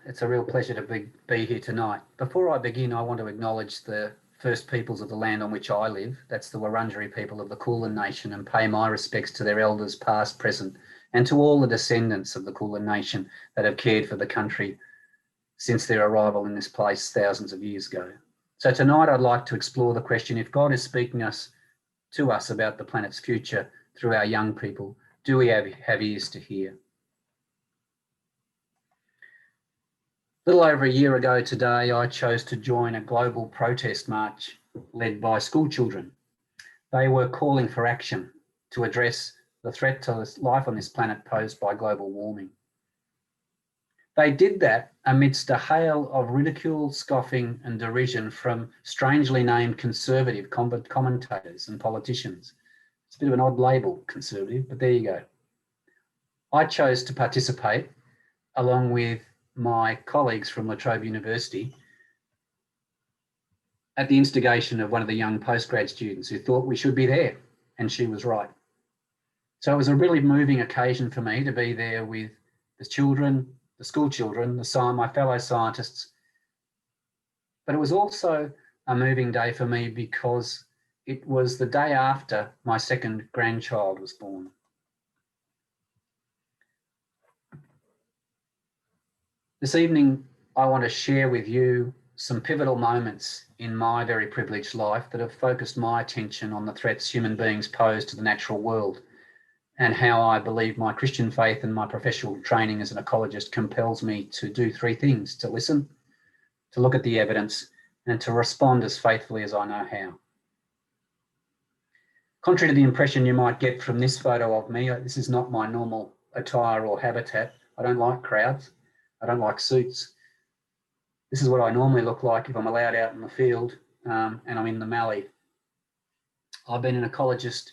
It's a real pleasure to be here tonight. Before I begin, I want to acknowledge the First Peoples of the land on which I live. That's the Wurundjeri people of the Kulin Nation, and pay my respects to their elders past, present, and to all the descendants of the Kulin Nation that have cared for the country since their arrival in this place thousands of years ago. So tonight I'd like to explore the question, if God is speaking to us about the planet's future through our young people, do we have ears to hear? A little over a year ago today, I chose to join a global protest march led by school children. They were calling for action to address the threat to life on this planet posed by global warming. They did that amidst a hail of ridicule, scoffing and derision from strangely named conservative commentators and politicians. It's a bit of an odd label, conservative, but there you go. I chose to participate along with my colleagues from Trobe University at the instigation of one of the young postgrad students who thought we should be there, and she was right. So it was a really moving occasion for me to be there with the children, the school children, my fellow scientists. But it was also a moving day for me because it was the day after my second grandchild was born. This evening, I want to share with you some pivotal moments in my very privileged life that have focused my attention on the threats human beings pose to the natural world, and how I believe my Christian faith and my professional training as an ecologist compels me to do three things: to listen, to look at the evidence, and to respond as faithfully as I know how. Contrary to the impression you might get from this photo of me, this is not my normal attire or habitat. I don't like crowds. I don't like suits. This is what I normally look like if I'm allowed out in the field and I'm in the mallee. I've been an ecologist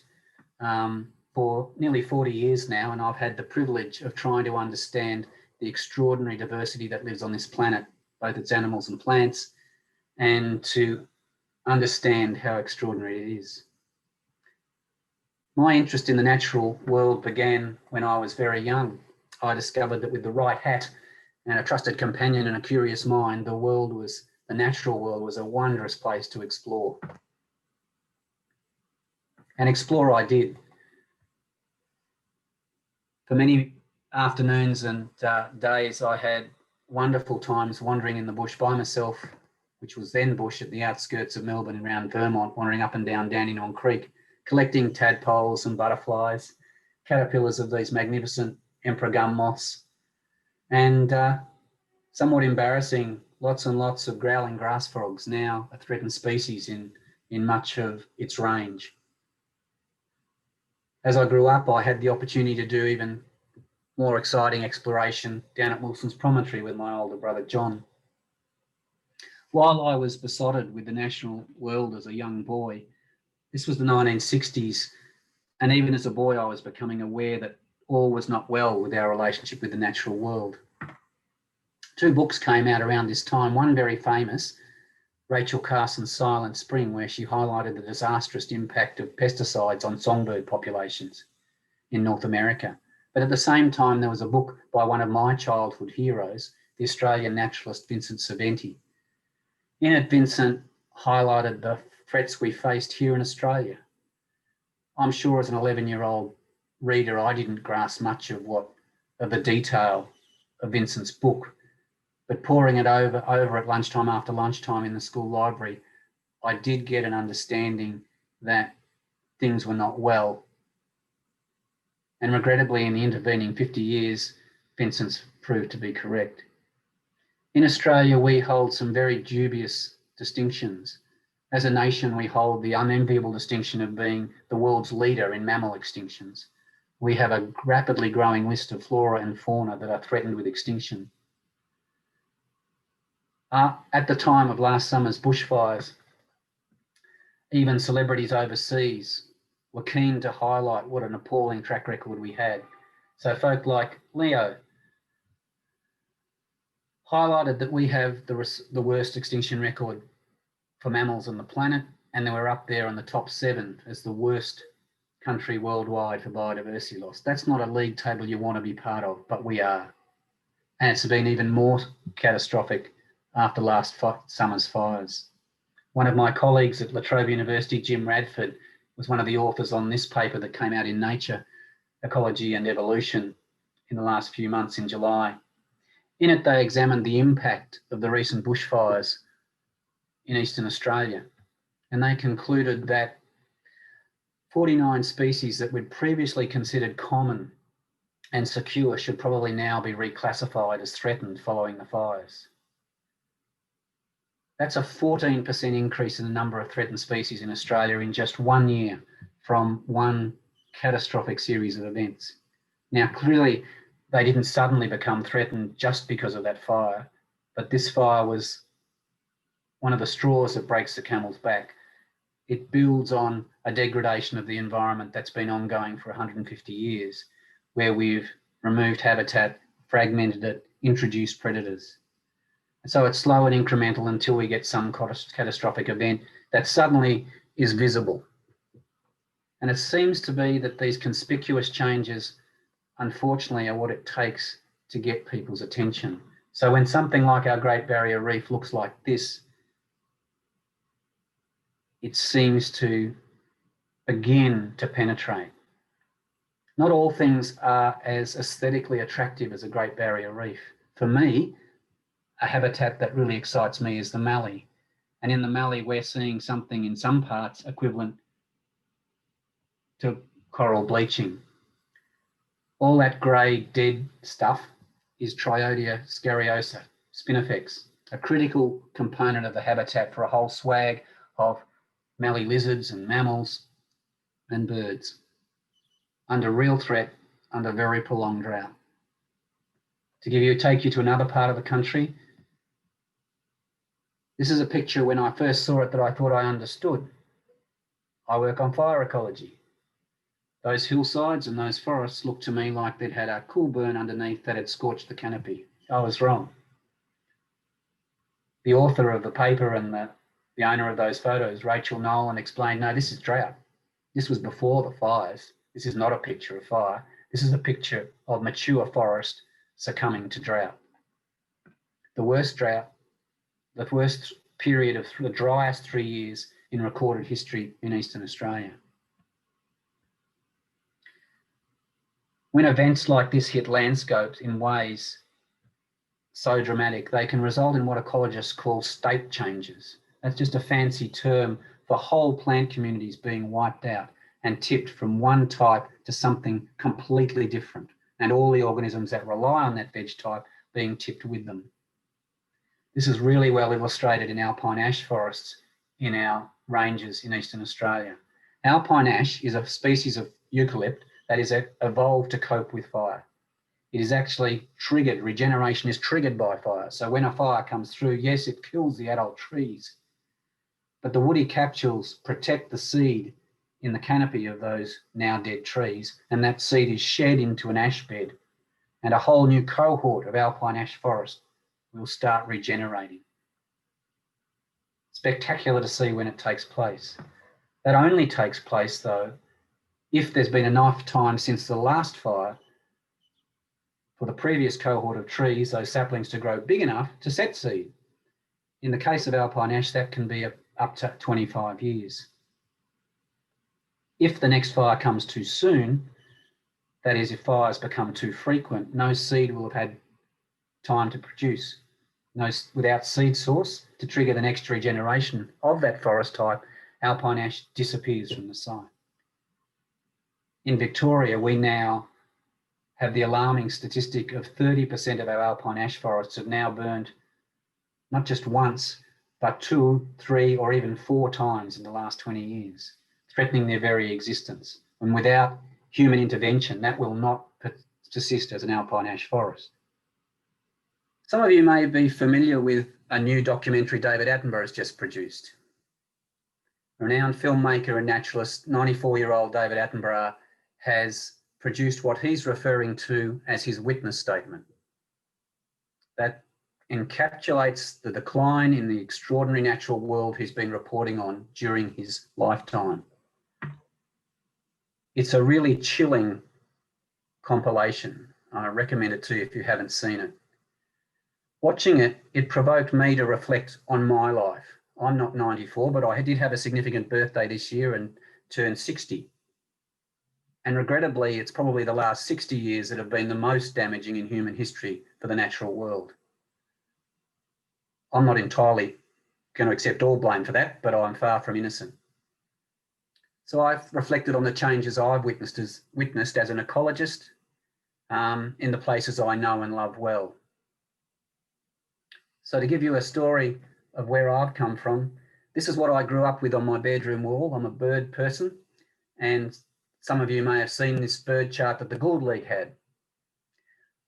for nearly 40 years now, and I've had the privilege of trying to understand the extraordinary diversity that lives on this planet, both its animals and plants, and to understand how extraordinary it is. My interest in the natural world began when I was very young. I discovered that with the right hat and a trusted companion and a curious mind, the natural world was a wondrous place to explore. And explore I did. For many afternoons and days, I had wonderful times wandering in the bush by myself, which was then bush at the outskirts of Melbourne and around Vermont, wandering up and down Dandenong Creek, collecting tadpoles and butterflies, caterpillars of these magnificent emperor gum moths, and somewhat embarrassing, lots and lots of growling grass frogs, now a threatened species in much of its range. As I grew up, I had the opportunity to do even more exciting exploration down at Wilson's Promontory with my older brother, John. While I was besotted with the natural world as a young boy, this was the 1960s, and even as a boy, I was becoming aware that all was not well with our relationship with the natural world. Two books came out around this time, one very famous, Rachel Carson's Silent Spring, where she highlighted the disastrous impact of pesticides on songbird populations in North America. But at the same time, there was a book by one of my childhood heroes, the Australian naturalist Vincent Saventi. In it, Vincent highlighted the threats we faced here in Australia. I'm sure as an 11-year-old reader, I didn't grasp much of the detail of Vincent's book, but poring it over at lunchtime after lunchtime in the school library, I did get an understanding that things were not well. And regrettably, in the intervening 50 years, Vincent's proved to be correct. In Australia, we hold some very dubious distinctions. As a nation, we hold the unenviable distinction of being the world's leader in mammal extinctions. We have a rapidly growing list of flora and fauna that are threatened with extinction. At the time of last summer's bushfires, even celebrities overseas were keen to highlight what an appalling track record we had. So folk like Leo highlighted that we have the worst extinction record for mammals on the planet, and they were up there on the top 7 as the worst country worldwide for biodiversity loss. That's not a league table you want to be part of, but we are. And it's been even more catastrophic after last summer's fires. One of my colleagues at Trobe University, Jim Radford, was one of the authors on this paper that came out in Nature, Ecology and Evolution in the last few months in July. In it, they examined the impact of the recent bushfires in Eastern Australia, and they concluded that 49 species that we'd previously considered common and secure should probably now be reclassified as threatened following the fires. That's a 14% increase in the number of threatened species in Australia in just 1 year from one catastrophic series of events. Now, clearly, they didn't suddenly become threatened just because of that fire, but this fire was one of the straws that breaks the camel's back. It builds on a degradation of the environment that's been ongoing for 150 years, where we've removed habitat, fragmented it, introduced predators. And so it's slow and incremental until we get some catastrophic event that suddenly is visible. And it seems to be that these conspicuous changes, unfortunately, are what it takes to get people's attention. So when something like our Great Barrier Reef looks like this, it seems to begin to penetrate. Not all things are as aesthetically attractive as a Great Barrier Reef. For me, a habitat that really excites me is the mallee. And in the mallee, we're seeing something in some parts equivalent to coral bleaching. All that grey, dead stuff is Triodia scariosa, spinifex, a critical component of the habitat for a whole swag of mallee lizards and mammals and birds, under real threat, under very prolonged drought. To take you to another part of the country, this is a picture when I first saw it that I thought I understood. I work on fire ecology. Those hillsides and those forests looked to me like they'd had a cool burn underneath that had scorched the canopy. I was wrong. The author of the paper and the owner of those photos, Rachel Nolan, explained, no, this is drought. This was before the fires. This is not a picture of fire. This is a picture of mature forest succumbing to drought. The worst drought, the worst period of the driest 3 years in recorded history in Eastern Australia. When events like this hit landscapes in ways so dramatic, they can result in what ecologists call state changes. That's just a fancy term for whole plant communities being wiped out and tipped from one type to something completely different, and all the organisms that rely on that veg type being tipped with them. This is really well illustrated in alpine ash forests in our ranges in Eastern Australia. Alpine ash is a species of eucalypt that is evolved to cope with fire. It is actually triggered, regeneration is triggered by fire. So when a fire comes through, yes, it kills the adult trees, but the woody capsules protect the seed in the canopy of those now dead trees, and that seed is shed into an ash bed, and a whole new cohort of alpine ash forest will start regenerating. Spectacular to see when it takes place. That only takes place, though, if there's been enough time since the last fire for the previous cohort of trees, those saplings, to grow big enough to set seed. In the case of alpine ash, that can be up to 25 years. If the next fire comes too soon, that is, if fires become too frequent, no seed will have had time to produce. Without seed source to trigger the next regeneration of that forest type, alpine ash disappears from the site. In Victoria, we now have the alarming statistic of 30% of our alpine ash forests have now burned not just once, but 2, 3, or even 4 times in the last 20 years, threatening their very existence. And without human intervention, that will not persist as an alpine ash forest. Some of you may be familiar with a new documentary David Attenborough has just produced. Renowned filmmaker and naturalist, 94-year-old David Attenborough has produced what he's referring to as his witness statement. That encapsulates the decline in the extraordinary natural world he's been reporting on during his lifetime. It's a really chilling compilation. I recommend it to you if you haven't seen it. Watching it, it provoked me to reflect on my life. I'm not 94, but I did have a significant birthday this year and turned 60. And regrettably, it's probably the last 60 years that have been the most damaging in human history for the natural world. I'm not entirely going to accept all blame for that, but I'm far from innocent. So I've reflected on the changes I've witnessed as an ecologist in the places I know and love well. So to give you a story of where I've come from, this is what I grew up with on my bedroom wall. I'm a bird person, and some of you may have seen this bird chart that the Gould League had.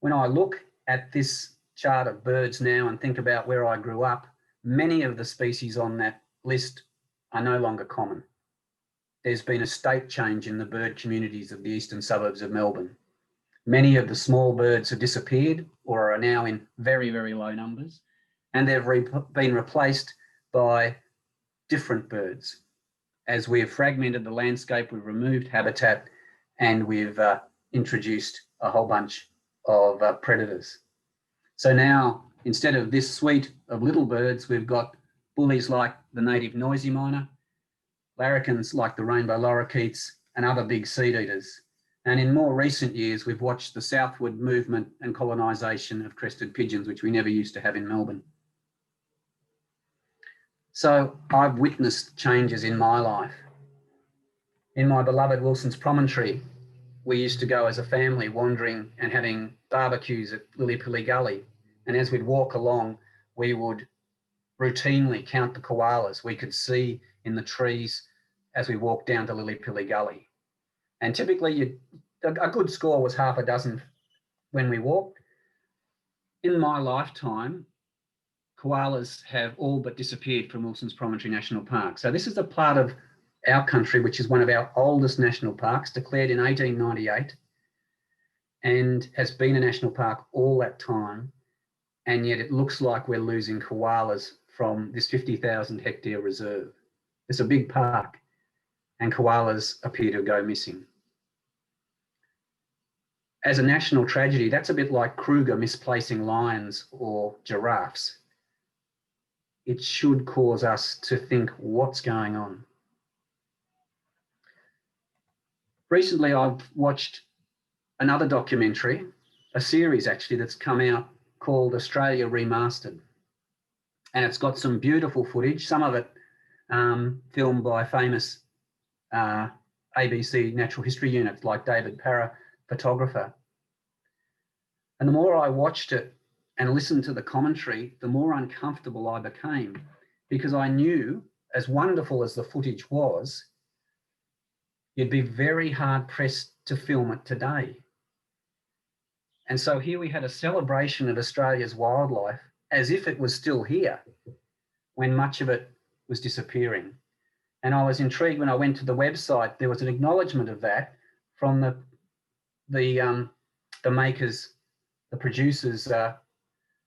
When I look at this chart of birds now and think about where I grew up, many of the species on that list are no longer common. There's been a state change in the bird communities of the eastern suburbs of Melbourne. Many of the small birds have disappeared or are now in very, very low numbers, and they've been replaced by different birds. As we've fragmented the landscape, we've removed habitat, and we've introduced a whole bunch of predators. So now, instead of this suite of little birds, we've got bullies like the native noisy miner, larrikins like the rainbow lorikeets, and other big seed eaters. And in more recent years, we've watched the southward movement and colonisation of crested pigeons, which we never used to have in Melbourne. So I've witnessed changes in my life. In my beloved Wilson's Promontory, we used to go as a family wandering and having barbecues at Lillipilly Gully. And as we'd walk along, we would routinely count the koalas we could see in the trees as we walked down to Lillipilly Gully. And typically a good score was half a dozen when we walked. In my lifetime, koalas have all but disappeared from Wilson's Promontory National Park. So this is a part of our country, which is one of our oldest national parks, declared in 1898, and has been a national park all that time. And yet it looks like we're losing koalas from this 50,000 hectare reserve. It's a big park, and koalas appear to go missing. As a national tragedy, that's a bit like Kruger misplacing lions or giraffes. It should cause us to think, what's going on? Recently, I've watched another documentary, a series actually, that's come out called Australia Remastered. And it's got some beautiful footage, some of it filmed by famous ABC natural history units like David Parra, photographer. And the more I watched it and listened to the commentary, the more uncomfortable I became, because I knew, as wonderful as the footage was, you'd be very hard pressed to film it today. And so here we had a celebration of Australia's wildlife as if it was still here when much of it was disappearing. And I was intrigued when I went to the website, there was an acknowledgement of that from the makers, the producers'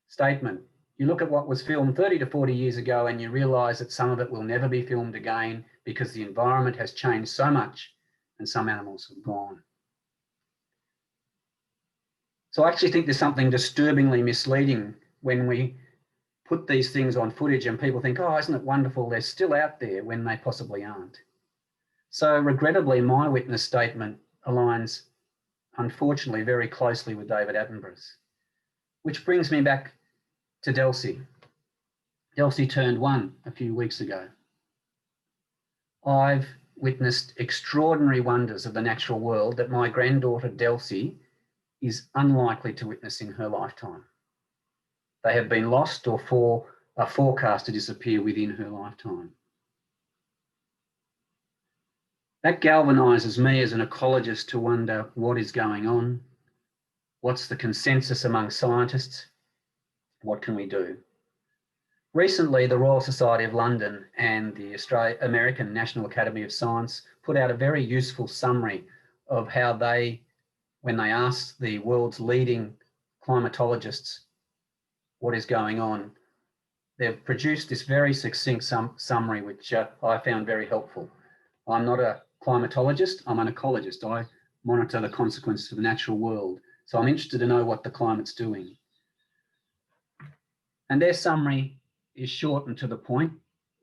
statement. You look at what was filmed 30 to 40 years ago and you realise that some of it will never be filmed again because the environment has changed so much and some animals have gone. So I actually think there's something disturbingly misleading when we put these things on footage and people think, oh, isn't it wonderful, they're still out there, when they possibly aren't. So regrettably, my witness statement aligns, unfortunately, very closely with David Attenborough's, which brings me back to Delcy. Delcy turned 1 a few weeks ago. I've witnessed extraordinary wonders of the natural world that my granddaughter Delcy is unlikely to witness in her lifetime. They have been lost or are forecast to disappear within her lifetime. That galvanises me as an ecologist to wonder what is going on, what's the consensus among scientists, what can we do? Recently, the Royal Society of London and the American National Academy of Science put out a very useful summary of how they, when they asked the world's leading climatologists what is going on, they've produced this very succinct summary, which I found very helpful. I'm not a climatologist, I'm an ecologist. I monitor the consequences of the natural world. So I'm interested to know what the climate's doing. And their summary is short and to the point.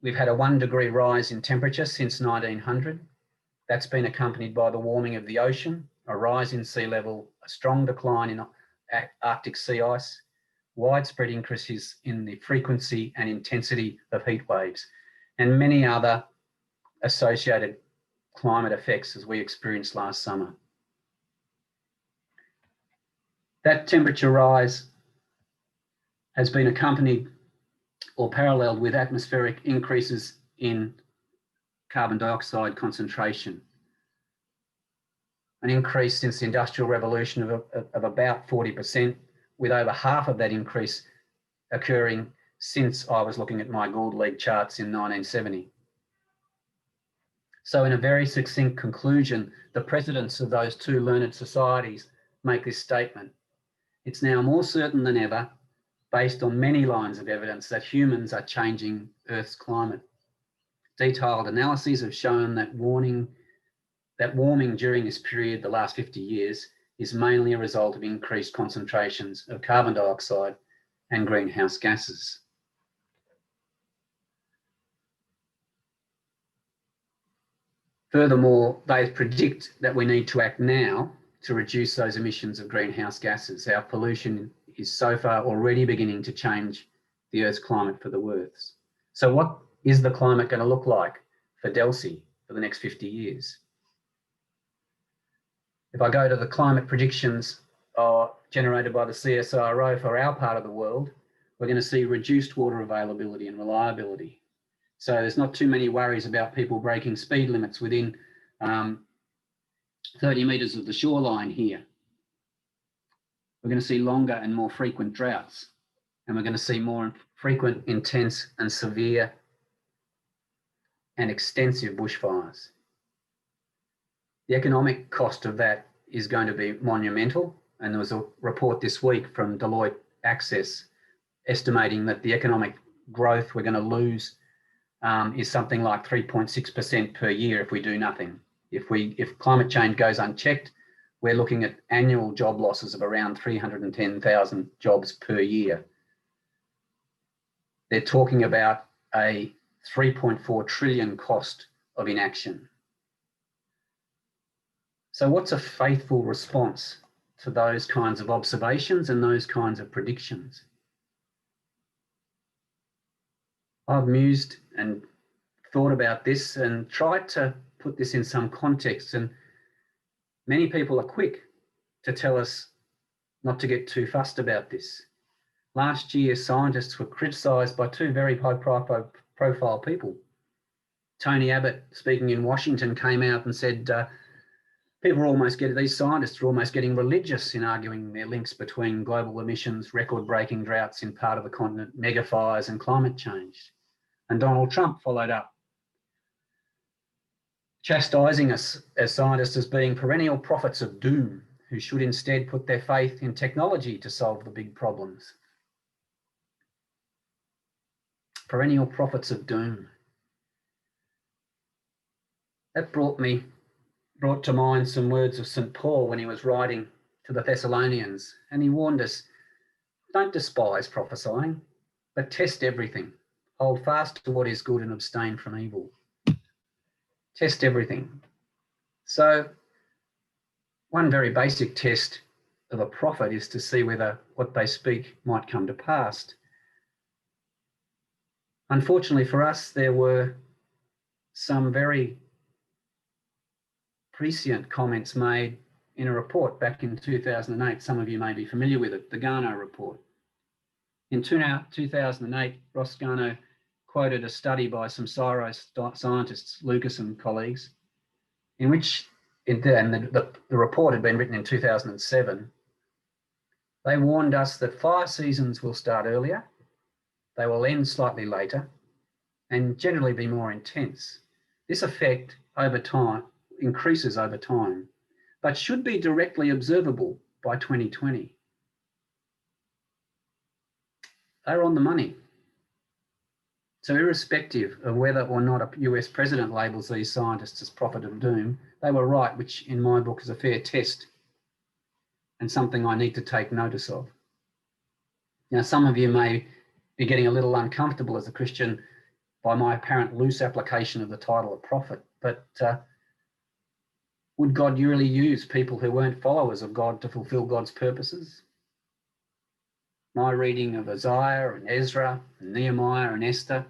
We've had a 1 degree rise in temperature since 1900. That's been accompanied by the warming of the ocean, a rise in sea level, a strong decline in Arctic sea ice, widespread increases in the frequency and intensity of heat waves, and many other associated climate effects as we experienced last summer. That temperature rise has been accompanied or paralleled with atmospheric increases in carbon dioxide concentration, an increase since the Industrial Revolution of about 40%, with over half of that increase occurring since I was looking at my Gould League charts in 1970. So in a very succinct conclusion, the presidents of those two learned societies make this statement. It's now more certain than ever, based on many lines of evidence, that humans are changing Earth's climate. Detailed analyses have shown that warming during this period, the last 50 years, is mainly a result of increased concentrations of carbon dioxide and greenhouse gases. Furthermore, they predict that we need to act now to reduce those emissions of greenhouse gases. Our pollution is so far already beginning to change the Earth's climate for the worse. So what is the climate going to look like for Delsey for the next 50 years? If I go to the climate predictions generated by the CSIRO for our part of the world, we're going to see reduced water availability and reliability. So there's not too many worries about people breaking speed limits within 30 metres of the shoreline here. We're going to see longer and more frequent droughts, and we're going to see more frequent, intense and severe and extensive bushfires. The economic cost of that is going to be monumental, and there was a report this week from Deloitte Access estimating that the economic growth we're going to lose is something like 3.6% per year if we do nothing. If climate change goes unchecked, we're looking at annual job losses of around 310,000 jobs per year. They're talking about a 3.4 trillion cost of inaction. So what's a faithful response to those kinds of observations and those kinds of predictions? I've mused and thought about this and tried to put this in some context, and many people are quick to tell us not to get too fussed about this. Last year, scientists were criticised by two very high-profile people. Tony Abbott, speaking in Washington, came out and said these scientists are almost getting religious in arguing their links between global emissions, record-breaking droughts in part of the continent, mega fires and climate change. And Donald Trump followed up, chastising us as scientists as being perennial prophets of doom who should instead put their faith in technology to solve the big problems. Perennial prophets of doom. That brought to mind some words of St. Paul when he was writing to the Thessalonians, and he warned us, don't despise prophesying, but test everything. Hold fast to what is good and abstain from evil. Test everything. So one very basic test of a prophet is to see whether what they speak might come to pass. Unfortunately for us, there were some very prescient comments made in a report back in 2008. Some of you may be familiar with it, the Garneau report. In 2008, Ross Garneau quoted a study by some CSIRO scientists, Lucas and colleagues, in which, the report had been written in 2007, they warned us that fire seasons will start earlier, they will end slightly later, and generally be more intense. This effect over time increases over time, but should be directly observable by 2020. They're on the money. So irrespective of whether or not a US president labels these scientists as prophet of doom, they were right, which in my book is a fair test and something I need to take notice of. Now, some of you may be getting a little uncomfortable as a Christian by my apparent loose application of the title of prophet, but would God really use people who weren't followers of God to fulfill God's purposes? My reading of Isaiah and Ezra and Nehemiah and Esther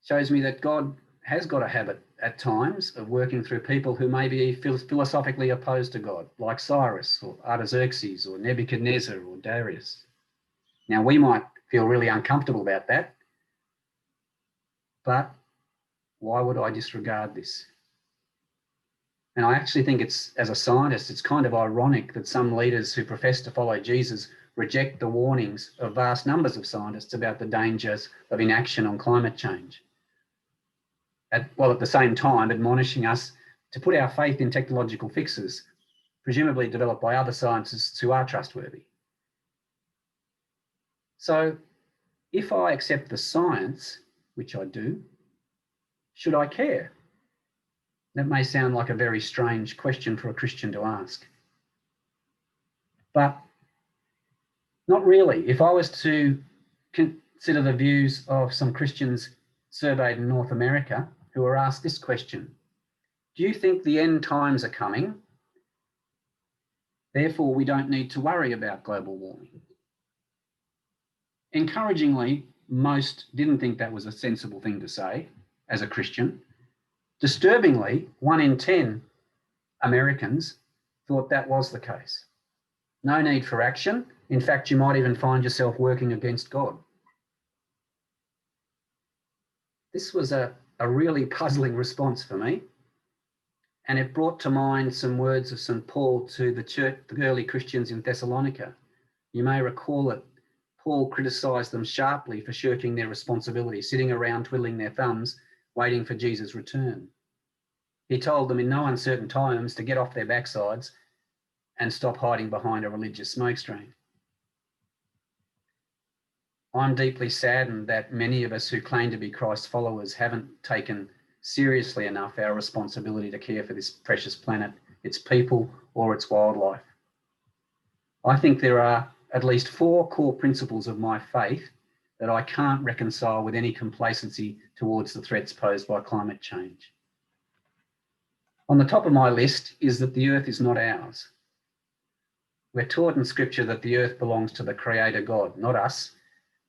shows me that God has got a habit at times of working through people who may be philosophically opposed to God, like Cyrus or Artaxerxes or Nebuchadnezzar or Darius. Now, we might feel really uncomfortable about that, but why would I disregard this? And I actually think it's, as a scientist, it's kind of ironic that some leaders who profess to follow Jesus reject the warnings of vast numbers of scientists about the dangers of inaction on climate change, while at the same time admonishing us to put our faith in technological fixes, presumably developed by other scientists who are trustworthy. So if I accept the science, which I do, should I care? That may sound like a very strange question for a Christian to ask. But not really. If I was to consider the views of some Christians surveyed in North America who were asked this question: do you think the end times are coming? Therefore, we don't need to worry about global warming. Encouragingly, most didn't think that was a sensible thing to say as a Christian. Disturbingly, 1 in 10 Americans thought that was the case. No need for action. In fact, you might even find yourself working against God. This was a really puzzling response for me, and it brought to mind some words of St. Paul to the early Christians in Thessalonica. You may recall that Paul criticised them sharply for shirking their responsibility, sitting around twiddling their thumbs, waiting for Jesus' return. He told them in no uncertain terms to get off their backsides and stop hiding behind a religious smokescreen. I'm deeply saddened that many of us who claim to be Christ followers haven't taken seriously enough our responsibility to care for this precious planet, its people, or its wildlife. I think there are at least 4 core principles of my faith that I can't reconcile with any complacency towards the threats posed by climate change. On the top of my list is that the earth is not ours. We're taught in Scripture that the earth belongs to the Creator God, not us.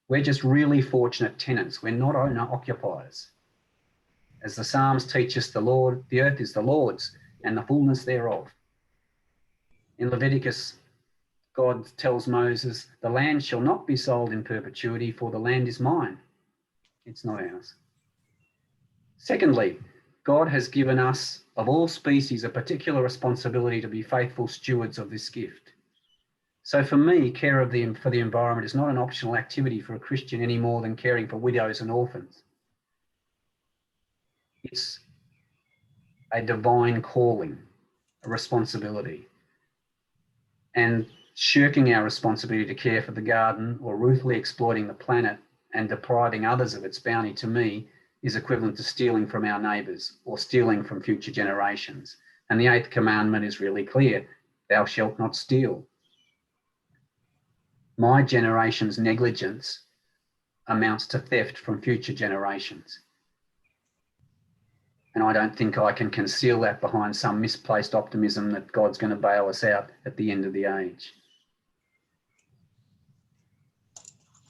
We're just really fortunate tenants. We're not owner-occupiers. As the Psalms teach us, the earth is the Lord's and the fullness thereof. In Leviticus, God tells Moses, the land shall not be sold in perpetuity, for the land is mine. It's not ours. Secondly, God has given us, of all species, a particular responsibility to be faithful stewards of this gift. So for me, care for the environment is not an optional activity for a Christian any more than caring for widows and orphans. It's a divine calling, a responsibility. And shirking our responsibility to care for the garden or ruthlessly exploiting the planet and depriving others of its bounty, to me, is equivalent to stealing from our neighbours or stealing from future generations. And the 8th commandment is really clear: thou shalt not steal. My generation's negligence amounts to theft from future generations. And I don't think I can conceal that behind some misplaced optimism that God's going to bail us out at the end of the age.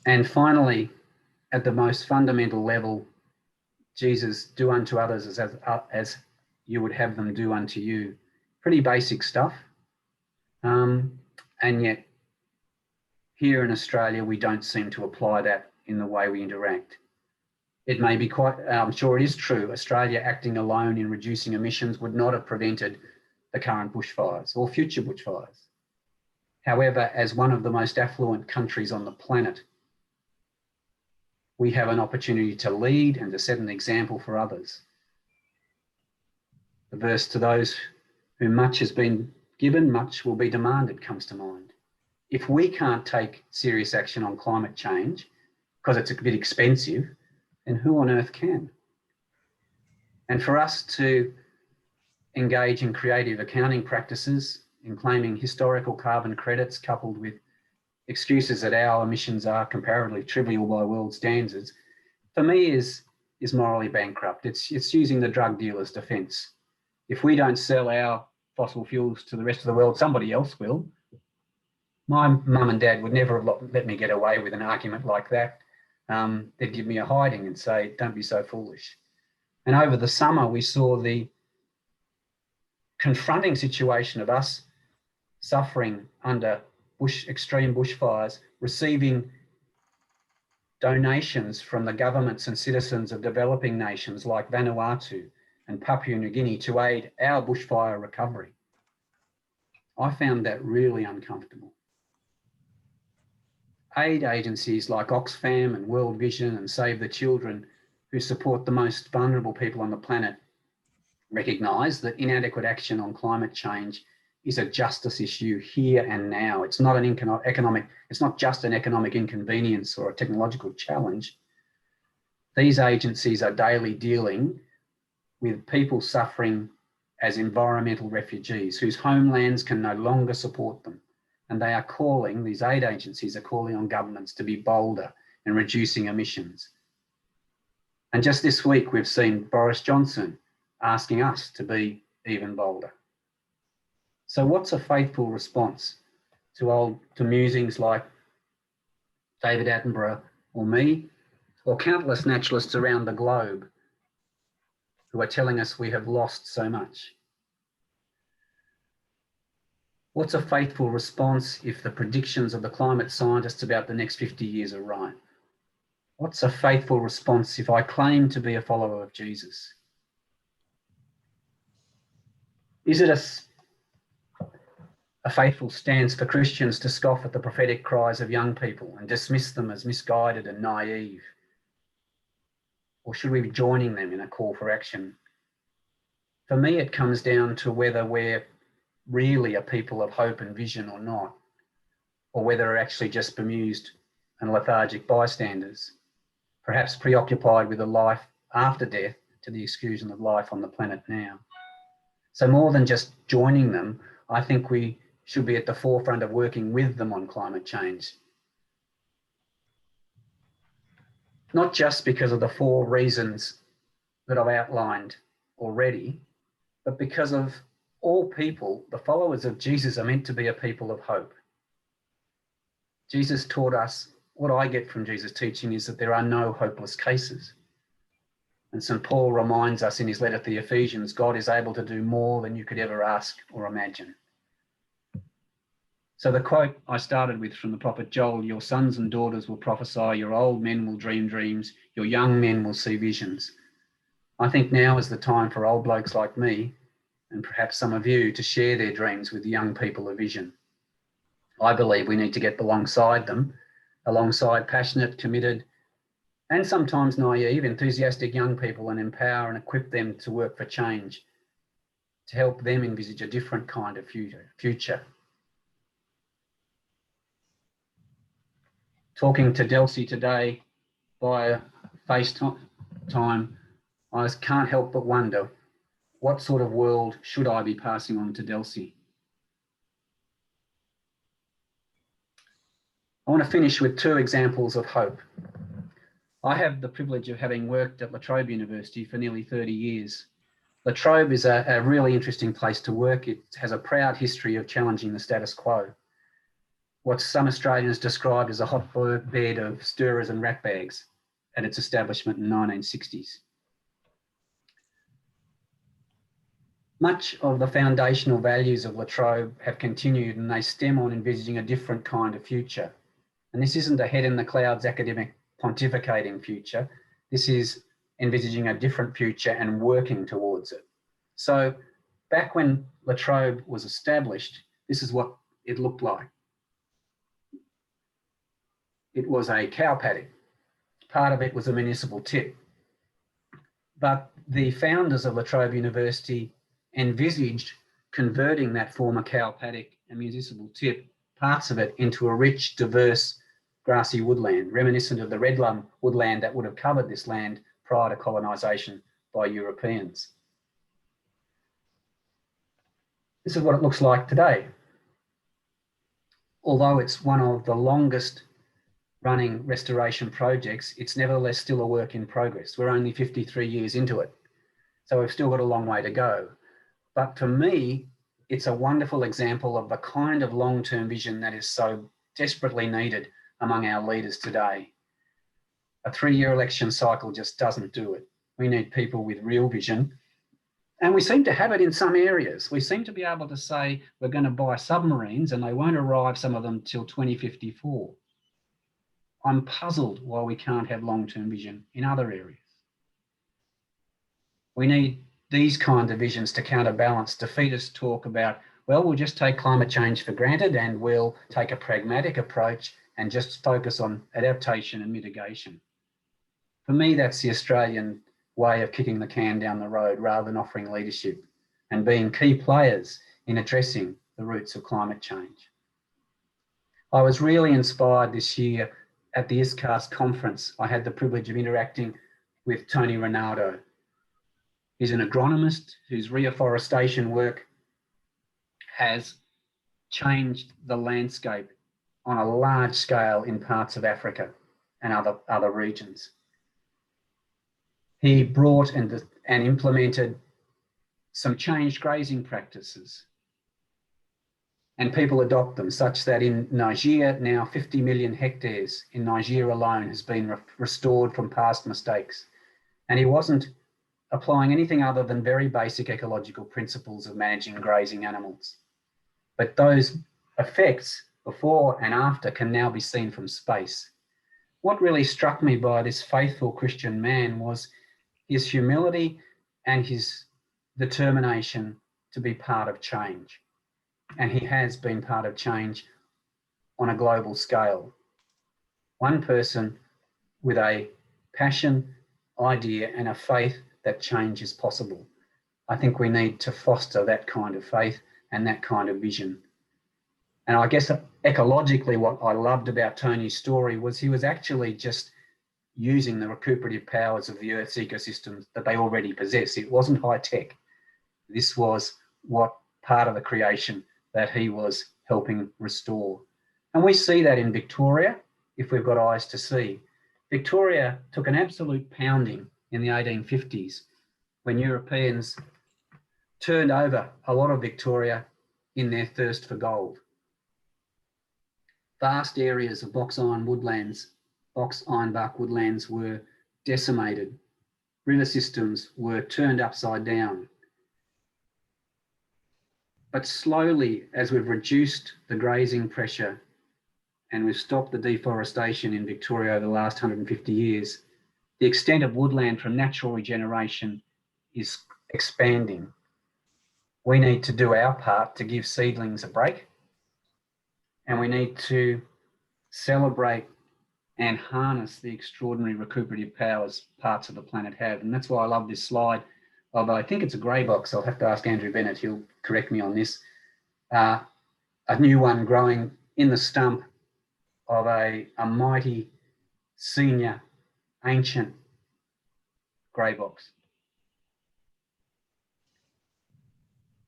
And finally, at the most fundamental level, Jesus, do unto others as you would have them do unto you. Pretty basic stuff. And yet, here in Australia, we don't seem to apply that in the way we interact. It may be I'm sure it is true, Australia acting alone in reducing emissions would not have prevented the current bushfires or future bushfires. However, as one of the most affluent countries on the planet, we have an opportunity to lead and to set an example for others. The verse, to those whom much has been given, much will be demanded, comes to mind. If we can't take serious action on climate change because it's a bit expensive, then who on earth can? And for us to engage in creative accounting practices, in claiming historical carbon credits coupled with excuses that our emissions are comparatively trivial by world standards, for me is morally bankrupt. It's using the drug dealer's defence. If we don't sell our fossil fuels to the rest of the world, somebody else will. My mum and dad would never have let me get away with an argument like that. They'd give me a hiding and say, don't be so foolish. And over the summer, we saw the confronting situation of us suffering under extreme bushfires, receiving donations from the governments and citizens of developing nations like Vanuatu and Papua New Guinea to aid our bushfire recovery. I found that really uncomfortable. Aid agencies like Oxfam and World Vision and Save the Children, who support the most vulnerable people on the planet, recognise that inadequate action on climate change is a justice issue here and now. It's not it's not just an economic inconvenience or a technological challenge. These agencies are daily dealing with people suffering as environmental refugees whose homelands can no longer support them. And they are calling, these aid agencies are calling on governments to be bolder in reducing emissions. And just this week, we've seen Boris Johnson asking us to be even bolder. So what's a faithful response to musings like David Attenborough or me, or countless naturalists around the globe who are telling us we have lost so much? What's a faithful response if the predictions of the climate scientists about the next 50 years are right? What's a faithful response if I claim to be a follower of Jesus? Is it a faithful stance for Christians to scoff at the prophetic cries of young people and dismiss them as misguided and naive? Or should we be joining them in a call for action? For me, it comes down to whether we're really a people of hope and vision or not, or whether we're actually just bemused and lethargic bystanders, perhaps preoccupied with a life after death to the exclusion of life on the planet now. So more than just joining them, I think we should be at the forefront of working with them on climate change. Not just because of the 4 reasons that I've outlined already, but because of all people, the followers of Jesus are meant to be a people of hope. Jesus taught us, what I get from Jesus' teaching is that there are no hopeless cases. And St. Paul reminds us in his letter to the Ephesians, God is able to do more than you could ever ask or imagine. So the quote I started with from the prophet Joel, your sons and daughters will prophesy, your old men will dream dreams, your young men will see visions. I think now is the time for old blokes like me, and perhaps some of you, to share their dreams with the young people of vision. I believe we need to get alongside them, alongside passionate, committed, and sometimes naive, enthusiastic young people, and empower and equip them to work for change, to help them envisage a different kind of future. Talking to Delcy today via FaceTime, I can't help but wonder, what sort of world should I be passing on to Delcy? I want to finish with 2 examples of hope. I have the privilege of having worked at Trobe University for nearly 30 years. La Trobe is a really interesting place to work. It has a proud history of challenging the status quo. What some Australians describe as a hotbed of stirrers and ratbags at its establishment in the 1960s. Much of the foundational values of La Trobe have continued, and they stem on envisaging a different kind of future. And this isn't a head in the clouds academic pontificating future. This is envisaging a different future and working towards it. So back when La Trobe was established, this is what it looked like. It was a cow paddock. Part of it was a municipal tip. But the founders of La Trobe University envisaged converting that former cow paddock and municipal tip, parts of it, into a rich, diverse, grassy woodland, reminiscent of the redlum woodland that would have covered this land prior to colonisation by Europeans. This is what it looks like today. although it's one of the longest running restoration projects, it's nevertheless still a work in progress. We're only 53 years into it, so we've still got a long way to go. But for me, it's a wonderful example of the kind of long-term vision that is so desperately needed among our leaders today. A 3-year election cycle just doesn't do it. We need people with real vision. And we seem to have it in some areas. We seem to be able to say we're going to buy submarines and they won't arrive, some of them, till 2054. I'm puzzled why we can't have long-term vision in other areas. We need these kinds of visions to counterbalance defeatist talk about, well, we'll just take climate change for granted and we'll take a pragmatic approach and just focus on adaptation and mitigation. For me, that's the Australian way of kicking the can down the road rather than offering leadership and being key players in addressing the roots of climate change. I was really inspired this year at the ISCAST conference. I had the privilege of interacting with Tony Ronaldo. He's an agronomist whose reforestation work has changed the landscape on a large scale in parts of Africa and other regions. He brought and implemented some changed grazing practices, and people adopt them, such that in Nigeria now 50 million hectares in Nigeria alone has been restored from past mistakes. And he wasn't applying anything other than very basic ecological principles of managing grazing animals. But those effects before and after can now be seen from space. What really struck me by this faithful Christian man was his humility and his determination to be part of change. And he has been part of change on a global scale. One person with a passion, idea, and a faith that change is possible. I think we need to foster that kind of faith and that kind of vision. And I guess ecologically, what I loved about Tony's story was he was actually just using the recuperative powers of the Earth's ecosystems that they already possess. It wasn't high tech. This was what part of the creation that he was helping restore. And we see that in Victoria, if we've got eyes to see. Victoria took an absolute pounding in the 1850s when Europeans turned over a lot of Victoria in their thirst for gold. Vast areas of box ironbark woodlands were decimated. River systems were turned upside down. But slowly, as we've reduced the grazing pressure and we've stopped the deforestation in Victoria over the last 150 years, the extent of woodland from natural regeneration is expanding. We need to do our part to give seedlings a break, and we need to celebrate and harness the extraordinary recuperative powers parts of the planet have. And that's why I love this slide, although I think it's a grey box. I'll have to ask Andrew Bennett, he'll correct me on this. A new one growing in the stump of a mighty, senior, ancient grey box.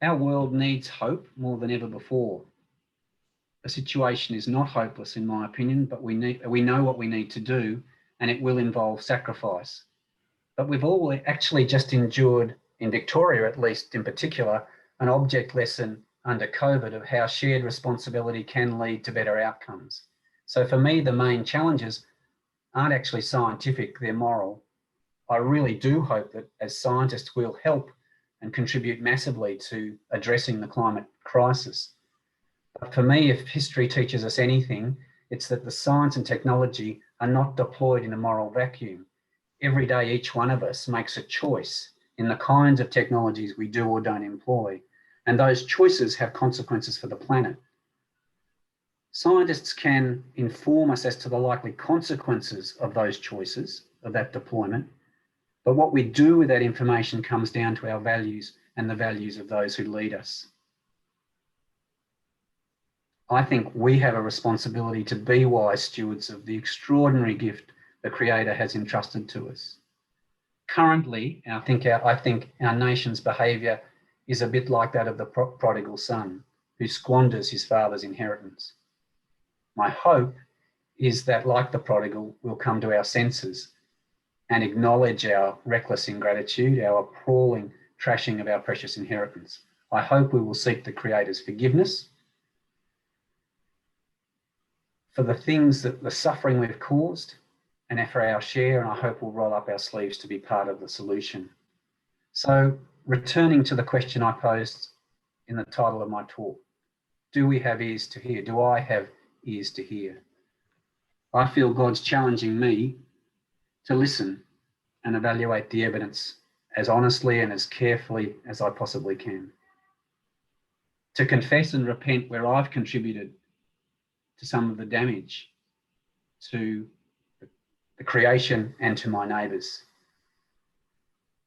Our world needs hope more than ever before. The situation is not hopeless, in my opinion, but we know what we need to do, and it will involve sacrifice. But we've all actually just endured, in Victoria at least in particular, an object lesson under COVID of how shared responsibility can lead to better outcomes. So for me, the main challenges aren't actually scientific, they're moral. I really do hope that as scientists we'll help and contribute massively to addressing the climate crisis. But for me, if history teaches us anything, it's that the science and technology are not deployed in a moral vacuum. Every day, each one of us makes a choice in the kinds of technologies we do or don't employ, and those choices have consequences for the planet. Scientists can inform us as to the likely consequences of those choices, of that deployment, but what we do with that information comes down to our values and the values of those who lead us. I think we have a responsibility to be wise stewards of the extraordinary gift the Creator has entrusted to us. Currently, I think our nation's behaviour is a bit like that of the prodigal son who squanders his father's inheritance. My hope is that, like the prodigal, we'll come to our senses and acknowledge our reckless ingratitude, our appalling trashing of our precious inheritance. I hope we will seek the Creator's forgiveness for the things that the suffering we've caused and for our share, and I hope we'll roll up our sleeves to be part of the solution. So, returning to the question I posed in the title of my talk, do we have ears to hear? Do I have ears to hear? I feel God's challenging me to listen and evaluate the evidence as honestly and as carefully as I possibly can. To confess and repent where I've contributed to some of the damage to the creation and to my neighbours.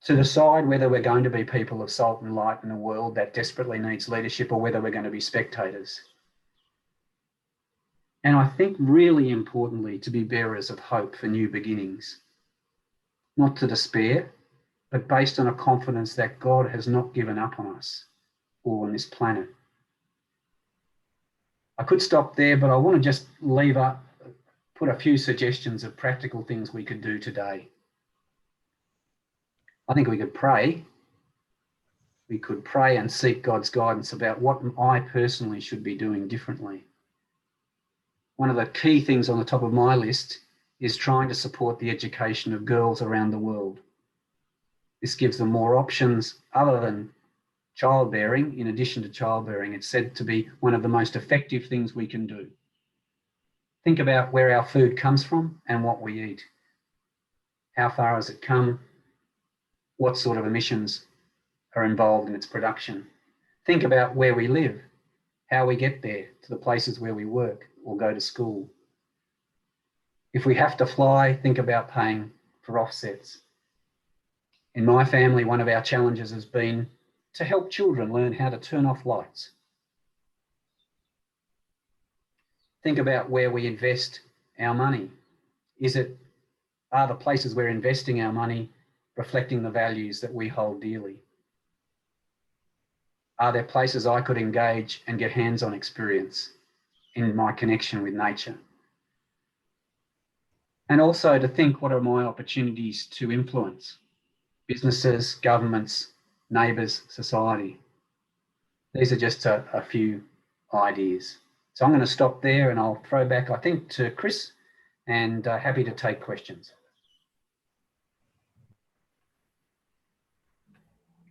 To decide whether we're going to be people of salt and light in a world that desperately needs leadership, or whether we're going to be spectators. And I think really importantly, to be bearers of hope for new beginnings. Not to despair, but based on a confidence that God has not given up on us or on this planet. I could stop there, but I want to just put a few suggestions of practical things we could do today. I think we could pray. We could pray and seek God's guidance about what I personally should be doing differently. One of the key things on the top of my list is trying to support the education of girls around the world. This gives them more options other than childbearing. In addition to childbearing, it's said to be one of the most effective things we can do. Think about where our food comes from and what we eat. How far has it come? What sort of emissions are involved in its production? Think about where we live, how we get there to the places where we work or go to school. If we have to fly, think about paying for offsets. In my family, one of our challenges has been to help children learn how to turn off lights. Think about where we invest our money. Are the places we're investing our money reflecting the values that we hold dearly? Are there places I could engage and get hands-on experience in my connection with nature? And also to think, what are my opportunities to influence businesses, governments, neighbours, society? These are just a few ideas. So I'm going to stop there and I'll throw back, I think, to Chris, and happy to take questions.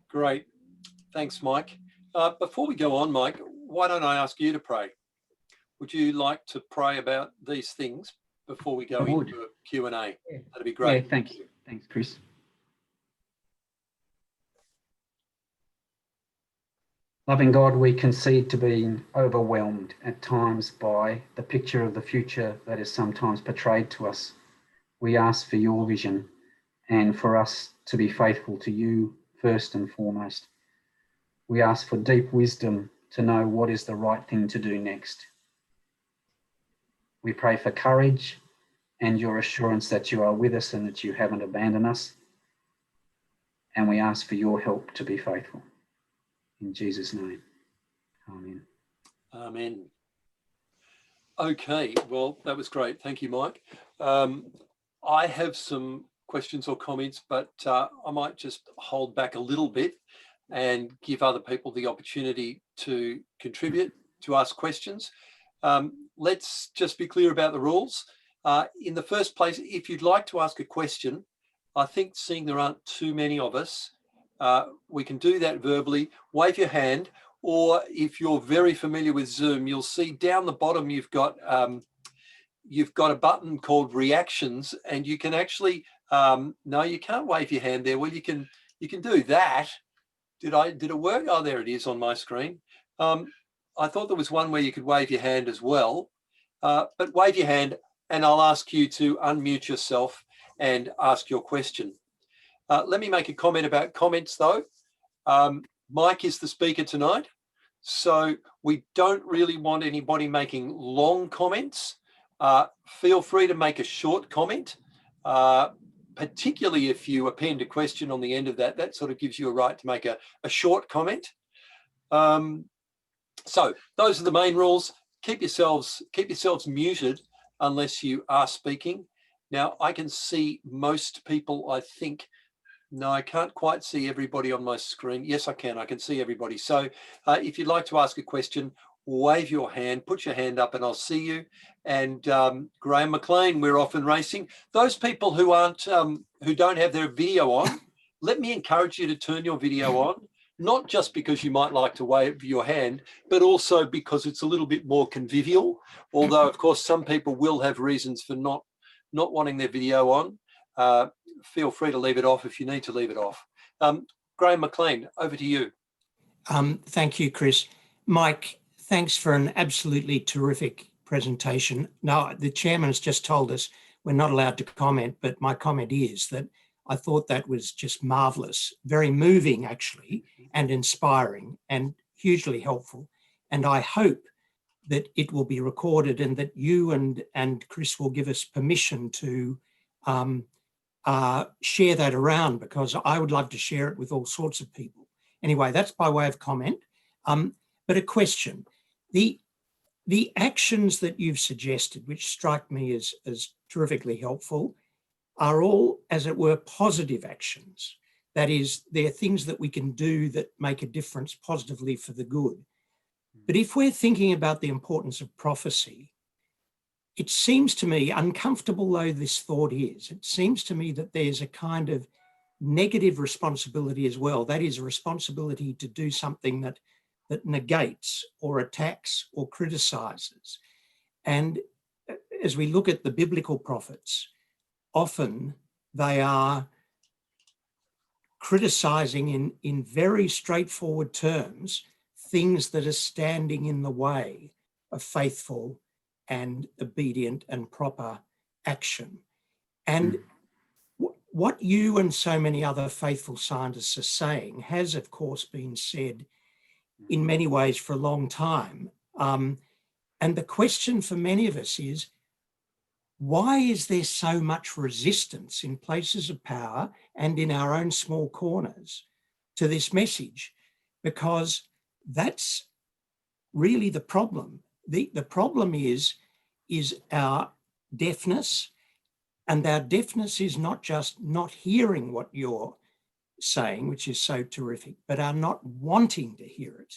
Great. Thanks, Mike. Before we go on, Mike, why don't I ask you to pray? Would you like to pray about these things before we go into a Q&A? Yeah. That'd be great. Yeah, thank you. Thanks, Chris. Loving God, we concede to being overwhelmed at times by the picture of the future that is sometimes portrayed to us. We ask for your vision and for us to be faithful to you first and foremost. We ask for deep wisdom to know what is the right thing to do next. We pray for courage and your assurance that you are with us and that you haven't abandoned us. And we ask for your help to be faithful. In Jesus' name, amen. Amen. Okay, well, that was great. Thank you, Mike. I have some questions or comments, but I might just hold back a little bit and give other people the opportunity to contribute, to ask questions. Let's just be clear about the rules. In the first place, if you'd like to ask a question, I think seeing there aren't too many of us, we can do that verbally. Wave your hand, or if you're very familiar with Zoom, you'll see down the bottom you've got a button called reactions, and you can actually no, you can't wave your hand there. Well, you can do that. Did it work? Oh, there it is on my screen. I thought there was one where you could wave your hand as well, but wave your hand and I'll ask you to unmute yourself and ask your question. Let me make a comment about comments though. Mike is the speaker tonight, so we don't really want anybody making long comments. Feel free to make a short comment, particularly if you append a question on the end of that. That sort of gives you a right to make a short comment. So those are the main rules. keep yourselves muted unless you are speaking. Now, I can see most people, I think. No, I can't quite see everybody on my screen. Yes, I can see everybody. So if you'd like to ask a question, wave your hand, put your hand up and I'll see you. And Graham McLean, we're off and racing. Those people who aren't, who don't have their video on, let me encourage you to turn your video on, not just because you might like to wave your hand, but also because it's a little bit more convivial. Although, of course, some people will have reasons for not wanting their video on. Feel free to leave it off if you need to leave it off. Graham McLean, over to you. Thank you, Chris. Mike, thanks for an absolutely terrific presentation. Now, the chairman has just told us we're not allowed to comment, but my comment is that I thought that was just marvellous, very moving actually, and inspiring and hugely helpful. And I hope that it will be recorded and that you and Chris will give us permission to share that around, because I would love to share it with all sorts of people. Anyway, that's by way of comment. But a question. The actions that you've suggested, which strike me as terrifically helpful, are all, as it were, positive actions. That is, they're things that we can do that make a difference positively for the good. But if we're thinking about the importance of prophecy, it seems to me, uncomfortable though this thought is, it seems to me that there's a kind of negative responsibility as well. That is a responsibility to do something that negates or attacks or criticizes. And as we look at the biblical prophets, often they are criticizing in very straightforward terms things that are standing in the way of faithful and obedient and proper action. And what you and so many other faithful scientists are saying has, of course, been said in many ways for a long time. And the question for many of us is, why is there so much resistance in places of power and in our own small corners to this message? Because that's really the problem. The problem is our deafness, and our deafness is not just not hearing what you're saying, which is so terrific, but our not wanting to hear it.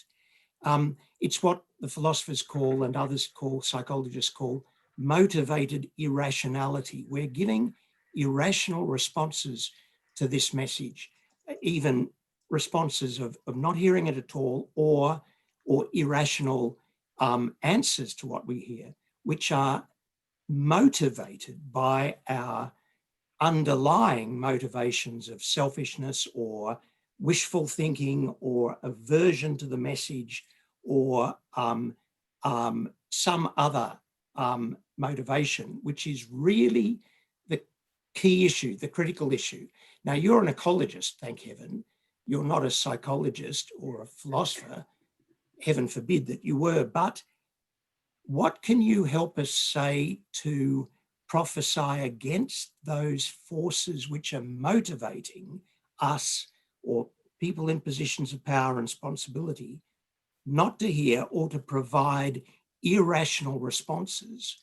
It's what the philosophers call, and others call, psychologists call, motivated irrationality. We're giving irrational responses to this message, even responses of not hearing it at all, or irrational answers to what we hear, which are motivated by our underlying motivations of selfishness or wishful thinking or aversion to the message or some other motivation, which is really the key issue, the critical issue. Now, you're an ecologist, thank heaven. You're not a psychologist or a philosopher. Heaven forbid that you were, but what can you help us say to prophesy against those forces which are motivating us or people in positions of power and responsibility not to hear or to provide irrational responses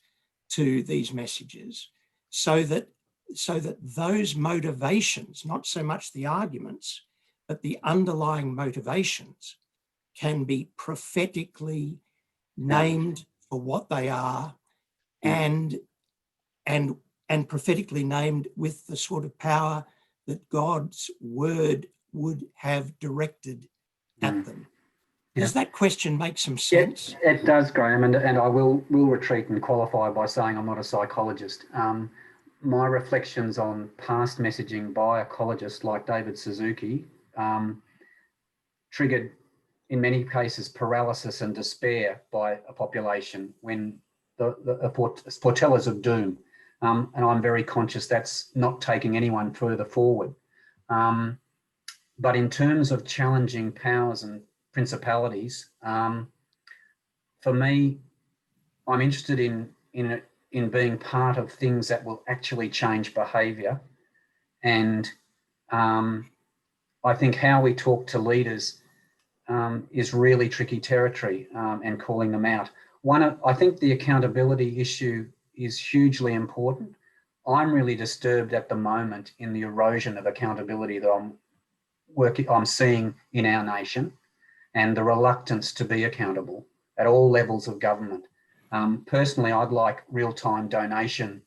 to these messages, so that those motivations, not so much the arguments, but the underlying motivations, can be prophetically named for what they are, and prophetically named with the sort of power that God's word would have directed at them. Does that question make some sense? It does, Graham, and I will retreat and qualify by saying I'm not a psychologist. My reflections on past messaging by ecologists like David Suzuki triggered, in many cases, paralysis and despair by a population when the foretellers of doom. And I'm very conscious that's not taking anyone further forward. But in terms of challenging powers and principalities, for me, I'm interested in being part of things that will actually change behaviour. And I think how we talk to leaders is really tricky territory, and calling them out. I think the accountability issue is hugely important. I'm really disturbed at the moment in the erosion of accountability that I'm seeing in our nation, and the reluctance to be accountable at all levels of government. Personally, I'd like real-time donation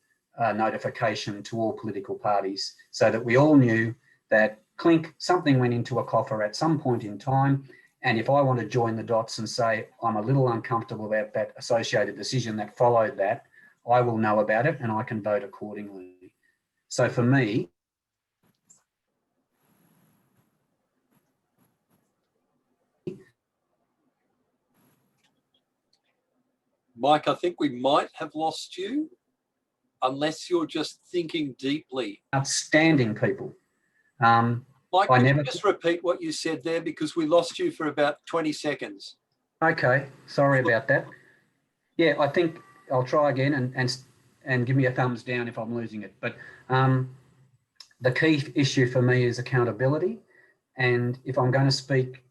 notification to all political parties so that we all knew that clink, something went into a coffer at some point in time. And if I want to join the dots and say, I'm a little uncomfortable about that associated decision that followed that, I will know about it and I can vote accordingly. So for me, Mike, I think we might have lost you, unless you're just thinking deeply. outstanding people. Mike, could you just repeat what you said there, because we lost you for about 20 seconds. Okay, sorry about that. Yeah, I think I'll try again and give me a thumbs down if I'm losing it. But the key issue for me is accountability. And if I'm going to speak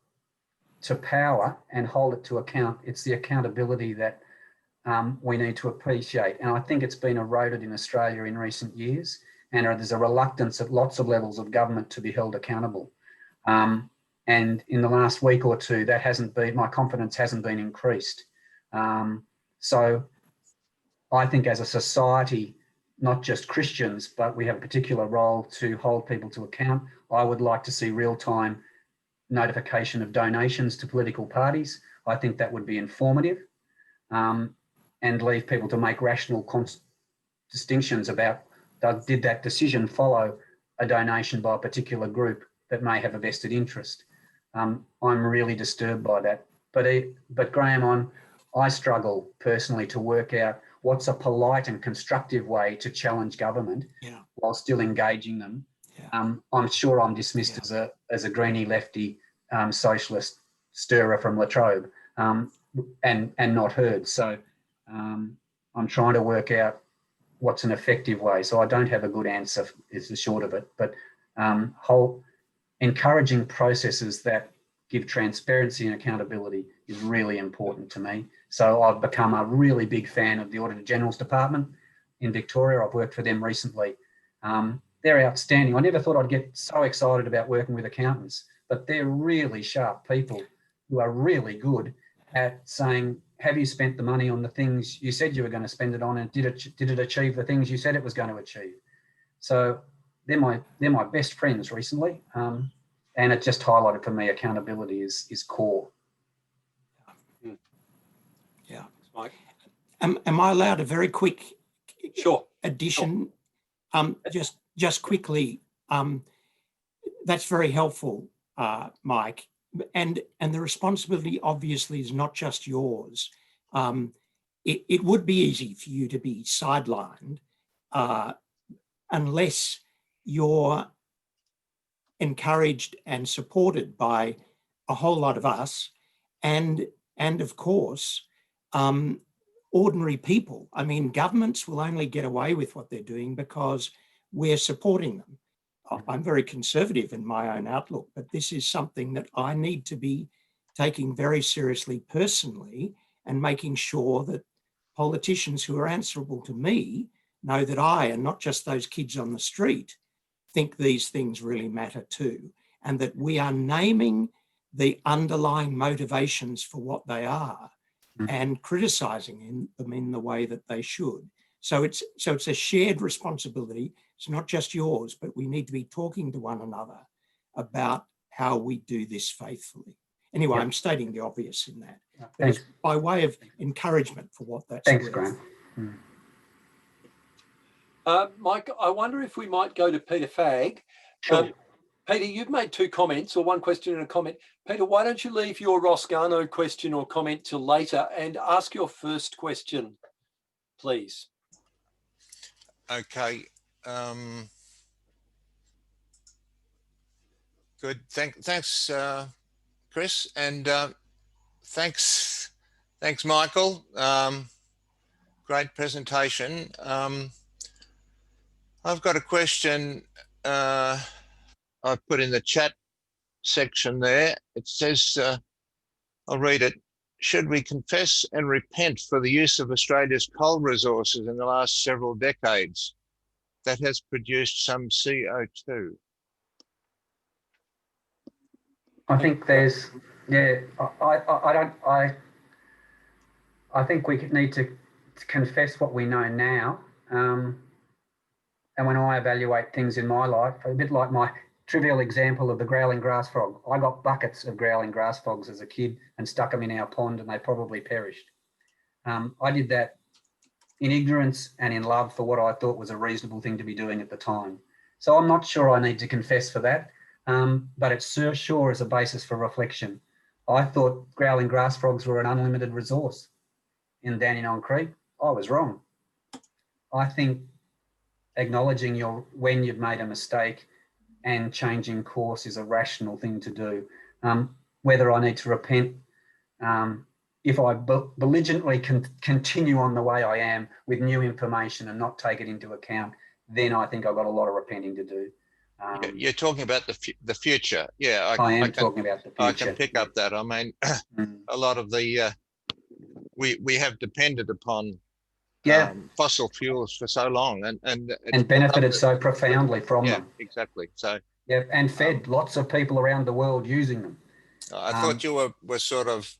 to power and hold it to account, it's the accountability that we need to appreciate. And I think it's been eroded in Australia in recent years. And there's a reluctance at lots of levels of government to be held accountable. And in the last week or two, that hasn't been, my confidence hasn't been increased. So I think as a society, not just Christians, but we have a particular role to hold people to account. I would like to see real-time notification of donations to political parties. I think that would be informative, and leave people to make rational distinctions about, did that decision follow a donation by a particular group that may have a vested interest? I'm really disturbed by that. But Graham, I struggle personally to work out what's a polite and constructive way to challenge government while still engaging them. I'm sure I'm dismissed as a greenie lefty socialist stirrer from La Trobe, and not heard. So I'm trying to work out what's an effective way. So I don't have a good answer is the short of it, but encouraging processes that give transparency and accountability is really important to me. So I've become a really big fan of the Auditor General's Department in Victoria. I've worked for them recently. They're outstanding. I never thought I'd get so excited about working with accountants, but they're really sharp people who are really good at saying, have you spent the money on the things you said you were going to spend it on, and did it achieve the things you said it was going to achieve? So they're my best friends recently, and it just highlighted for me accountability is core. Yeah, Mike. Am I allowed a very quick addition? Sure. Just quickly. That's very helpful, Mike. And the responsibility obviously is not just yours. It would be easy for you to be sidelined unless you're encouraged and supported by a whole lot of us and of course, ordinary people. I mean, governments will only get away with what they're doing because we're supporting them. I'm very conservative in my own outlook, but this is something that I need to be taking very seriously personally, and making sure that politicians who are answerable to me know that I, and not just those kids on the street, think these things really matter too, and that we are naming the underlying motivations for what they are and criticising them in the way that they should. So it's a shared responsibility. It's not just yours, but we need to be talking to one another about how we do this faithfully. Anyway, I'm stating the obvious in that. Thanks. By way of encouragement for what that's Thanks, worth. Graham. Mike, I wonder if we might go to Peter Fagg. Sure. Peter, you've made two comments, or one question and a comment. Peter, why don't you leave your Roscano question or comment till later and ask your first question, please? Okay. Good. Thanks, Chris, and thanks, Michael. Great presentation. I've got a question I put in the chat section there. It says, I'll read it. should we confess and repent for the use of Australia's coal resources in the last several decades that has produced some CO2? I think there's, I think we need to confess what we know now. And when I evaluate things in my life, a bit like my trivial example of the growling grass frog, I got buckets of growling grass frogs as a kid and stuck them in our pond and they probably perished. I did that in ignorance and in love for what I thought was a reasonable thing to be doing at the time. So I'm not sure I need to confess for that, but it sure is a basis for reflection. I thought growling grass frogs were an unlimited resource in Dandenong Creek. I was wrong. I think acknowledging when you've made a mistake and changing course is a rational thing to do. Whether I need to repent, if I belligerently continue on the way I am with new information and not take it into account, then I think I've got a lot of repenting to do. You're talking about the future. Yeah, I am talking about the future. I can pick up that. I mean, a lot of the, we have depended upon fossil fuels for so long and benefited so profoundly from them. Exactly. So and fed lots of people around the world using them. I thought you were sort of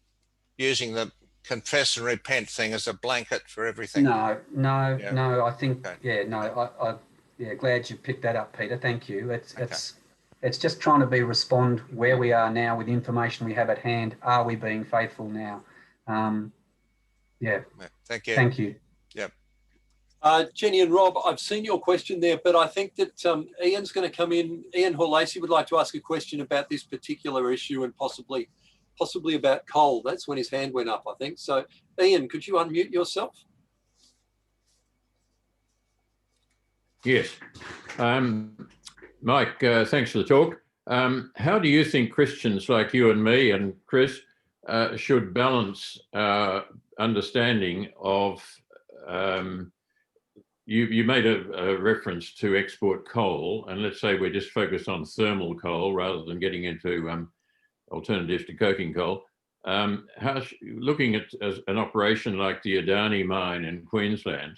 using the confess and repent thing as a blanket for everything. No. I think glad you picked that up, Peter. Thank you. It's just trying to respond where we are now with the information we have at hand. Are we being faithful now? Thank you. Thank you. Jenny and Rob, I've seen your question there, but I think that Ian's going to come in. Ian Horlacy would like to ask a question about this particular issue and possibly about coal. That's when his hand went up, I think. So, Ian, could you unmute yourself? Yes. Mike, thanks for the talk. How do you think Christians like you and me and Chris should balance understanding of you made a reference to export coal, and let's say we're just focused on thermal coal rather than getting into alternatives to coking coal. Looking at an operation like the Adani mine in Queensland,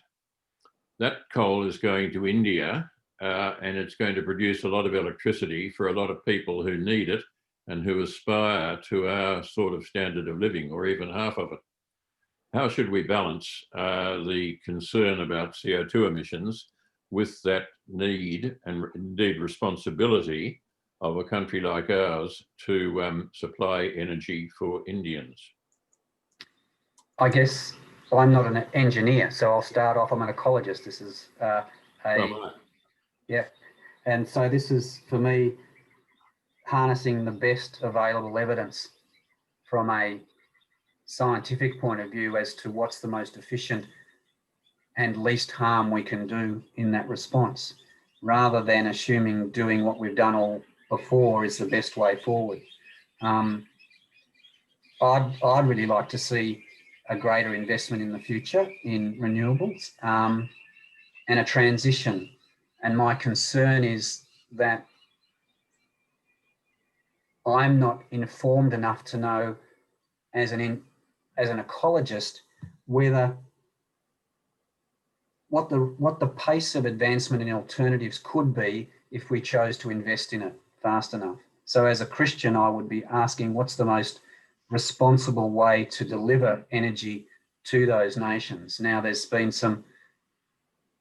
that coal is going to India and it's going to produce a lot of electricity for a lot of people who need it and who aspire to our sort of standard of living, or even half of it. How should we balance the concern about CO2 emissions with that need and indeed responsibility of a country like ours to supply energy for Indians? I guess I'm not an engineer, so I'll start off. I'm an ecologist. This is and so this is, for me, harnessing the best available evidence from a scientific point of view as to what's the most efficient and least harm we can do in that response, rather than assuming doing what we've done all before is the best way forward. I'd really like to see a greater investment in the future in renewables and a transition. And my concern is that I'm not informed enough to know as an ecologist whether what the pace of advancement in alternatives could be if we chose to invest in it fast enough. So as a Christian, I would be asking what's the most responsible way to deliver energy to those nations. Now, there's been some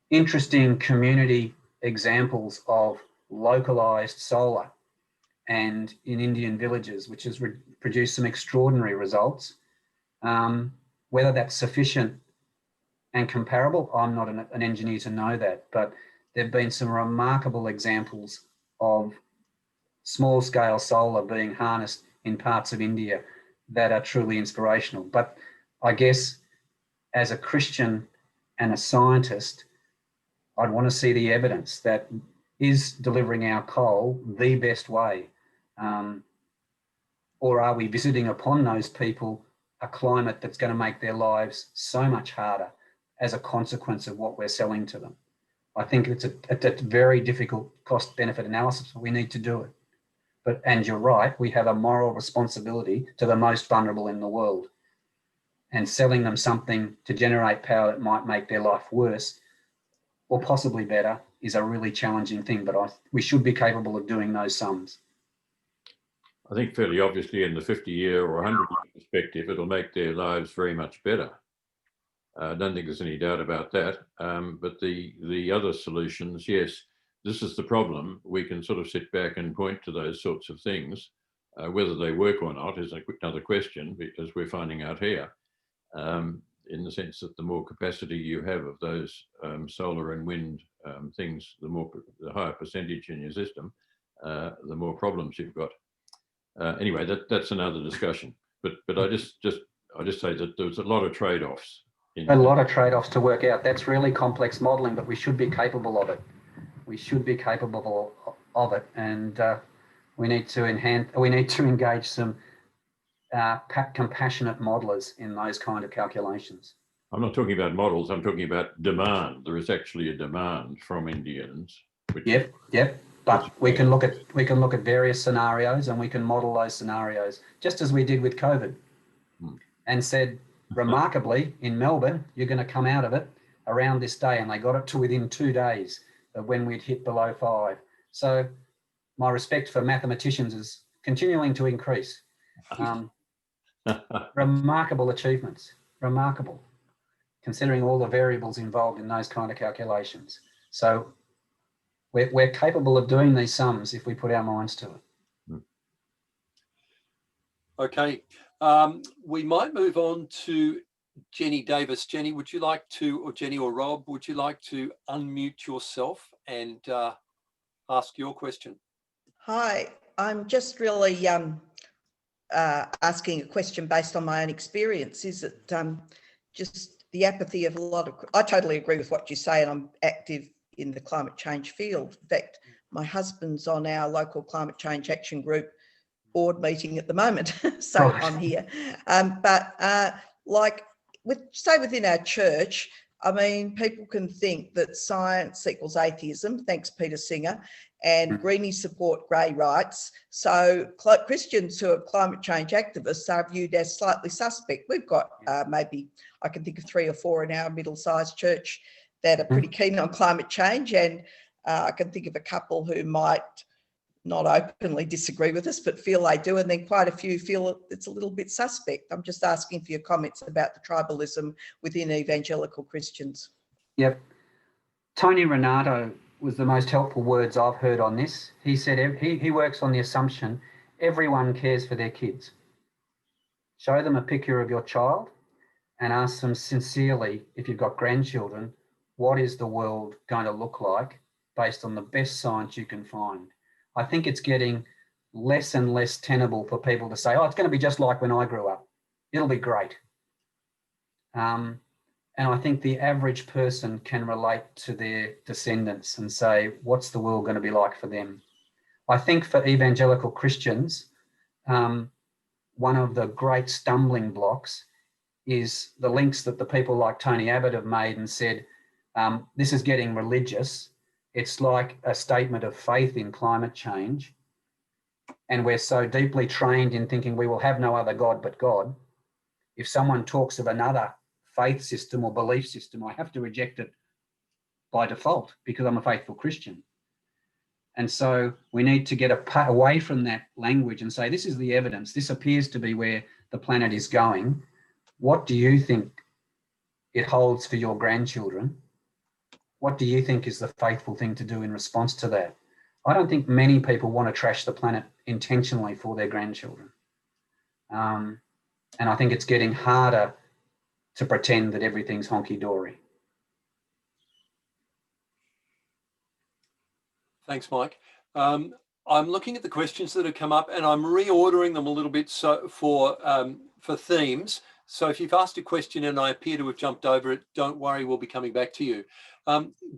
interesting community examples of localized solar and in Indian villages, which has produced some extraordinary results. Whether that's sufficient and comparable, I'm not an engineer to know that, but there have been some remarkable examples of small-scale solar being harnessed in parts of India that are truly inspirational. But I guess as a Christian and a scientist, I'd want to see the evidence that is delivering our coal the best way. Or are we visiting upon those people a climate that's going to make their lives so much harder as a consequence of what we're selling to them? I think it's a very difficult cost-benefit analysis, but we need to do it. And you're right, we have a moral responsibility to the most vulnerable in the world. and selling them something to generate power that might make their life worse or possibly better is a really challenging thing, but we should be capable of doing those sums. I think fairly obviously in the 50-year or 100-year perspective, it'll make their lives very much better. I don't think there's any doubt about that. But the other solutions, yes, this is the problem. We can sort of sit back and point to those sorts of things. Whether they work or not is another question, because we're finding out here, in the sense that the more capacity you have of those solar and wind things, the higher percentage in your system, the more problems you've got. Anyway, that's another discussion. But I just say that there's a lot of trade-offs. A lot of trade-offs to work out. That's really complex modelling, but we should be capable of it. We should be capable of it, and we need to engage some compassionate modelers in those kind of calculations. I'm not talking about models. I'm talking about demand. There is actually a demand from Indians. Yep. But we can look at various scenarios, and we can model those scenarios, just as we did with COVID, and said, remarkably, in Melbourne, you're going to come out of it around this day, and they got it to within 2 days of when we'd hit below 5. So my respect for mathematicians is continuing to increase. Remarkable achievements, remarkable, considering all the variables involved in those kind of calculations. So we're capable of doing these sums if we put our minds to it. Okay, we might move on to Jenny Davis. Jenny, would you like to, or Jenny or Rob, would you like to unmute yourself and ask your question? Hi, I'm just really asking a question based on my own experience. Is it just the apathy of a lot of, I totally agree with what you say, and I'm active in the climate change field. In fact, my husband's on our local climate change action group board meeting at the moment, so right. I'm here. Like, say within our church, I mean, people can think that science equals atheism, thanks Peter Singer, and greenies support grey rights. So Christians who are climate change activists are viewed as slightly suspect. We've got maybe, I can think of 3 or 4 in our middle-sized church that are pretty keen on climate change, and I can think of a couple who might not openly disagree with us, but feel they do, and then quite a few feel it's a little bit suspect. I'm just asking for your comments about the tribalism within evangelical Christians. Yep. Tony Renato was the most helpful words I've heard on this. He said he works on the assumption everyone cares for their kids. Show them a picture of your child and ask them sincerely, if you've got grandchildren, what is the world going to look like based on the best science you can find? I think it's getting less and less tenable for people to say, oh, it's going to be just like when I grew up. It'll be great. And I think the average person can relate to their descendants and say, what's the world going to be like for them? I think for evangelical Christians, one of the great stumbling blocks is the links that the people like Tony Abbott have made and said, this is getting religious. It's like a statement of faith in climate change. And we're so deeply trained in thinking we will have no other God but God. If someone talks of another faith system or belief system, I have to reject it by default because I'm a faithful Christian. And so we need to get away from that language and say, this is the evidence. This appears to be where the planet is going. What do you think it holds for your grandchildren? What do you think is the faithful thing to do in response to that? I don't think many people want to trash the planet intentionally for their grandchildren. And I think it's getting harder to pretend that everything's honky-dory. Thanks, Mike. I'm looking at the questions that have come up, and I'm reordering them a little bit so for themes. So if you've asked a question and I appear to have jumped over it, don't worry, we'll be coming back to you.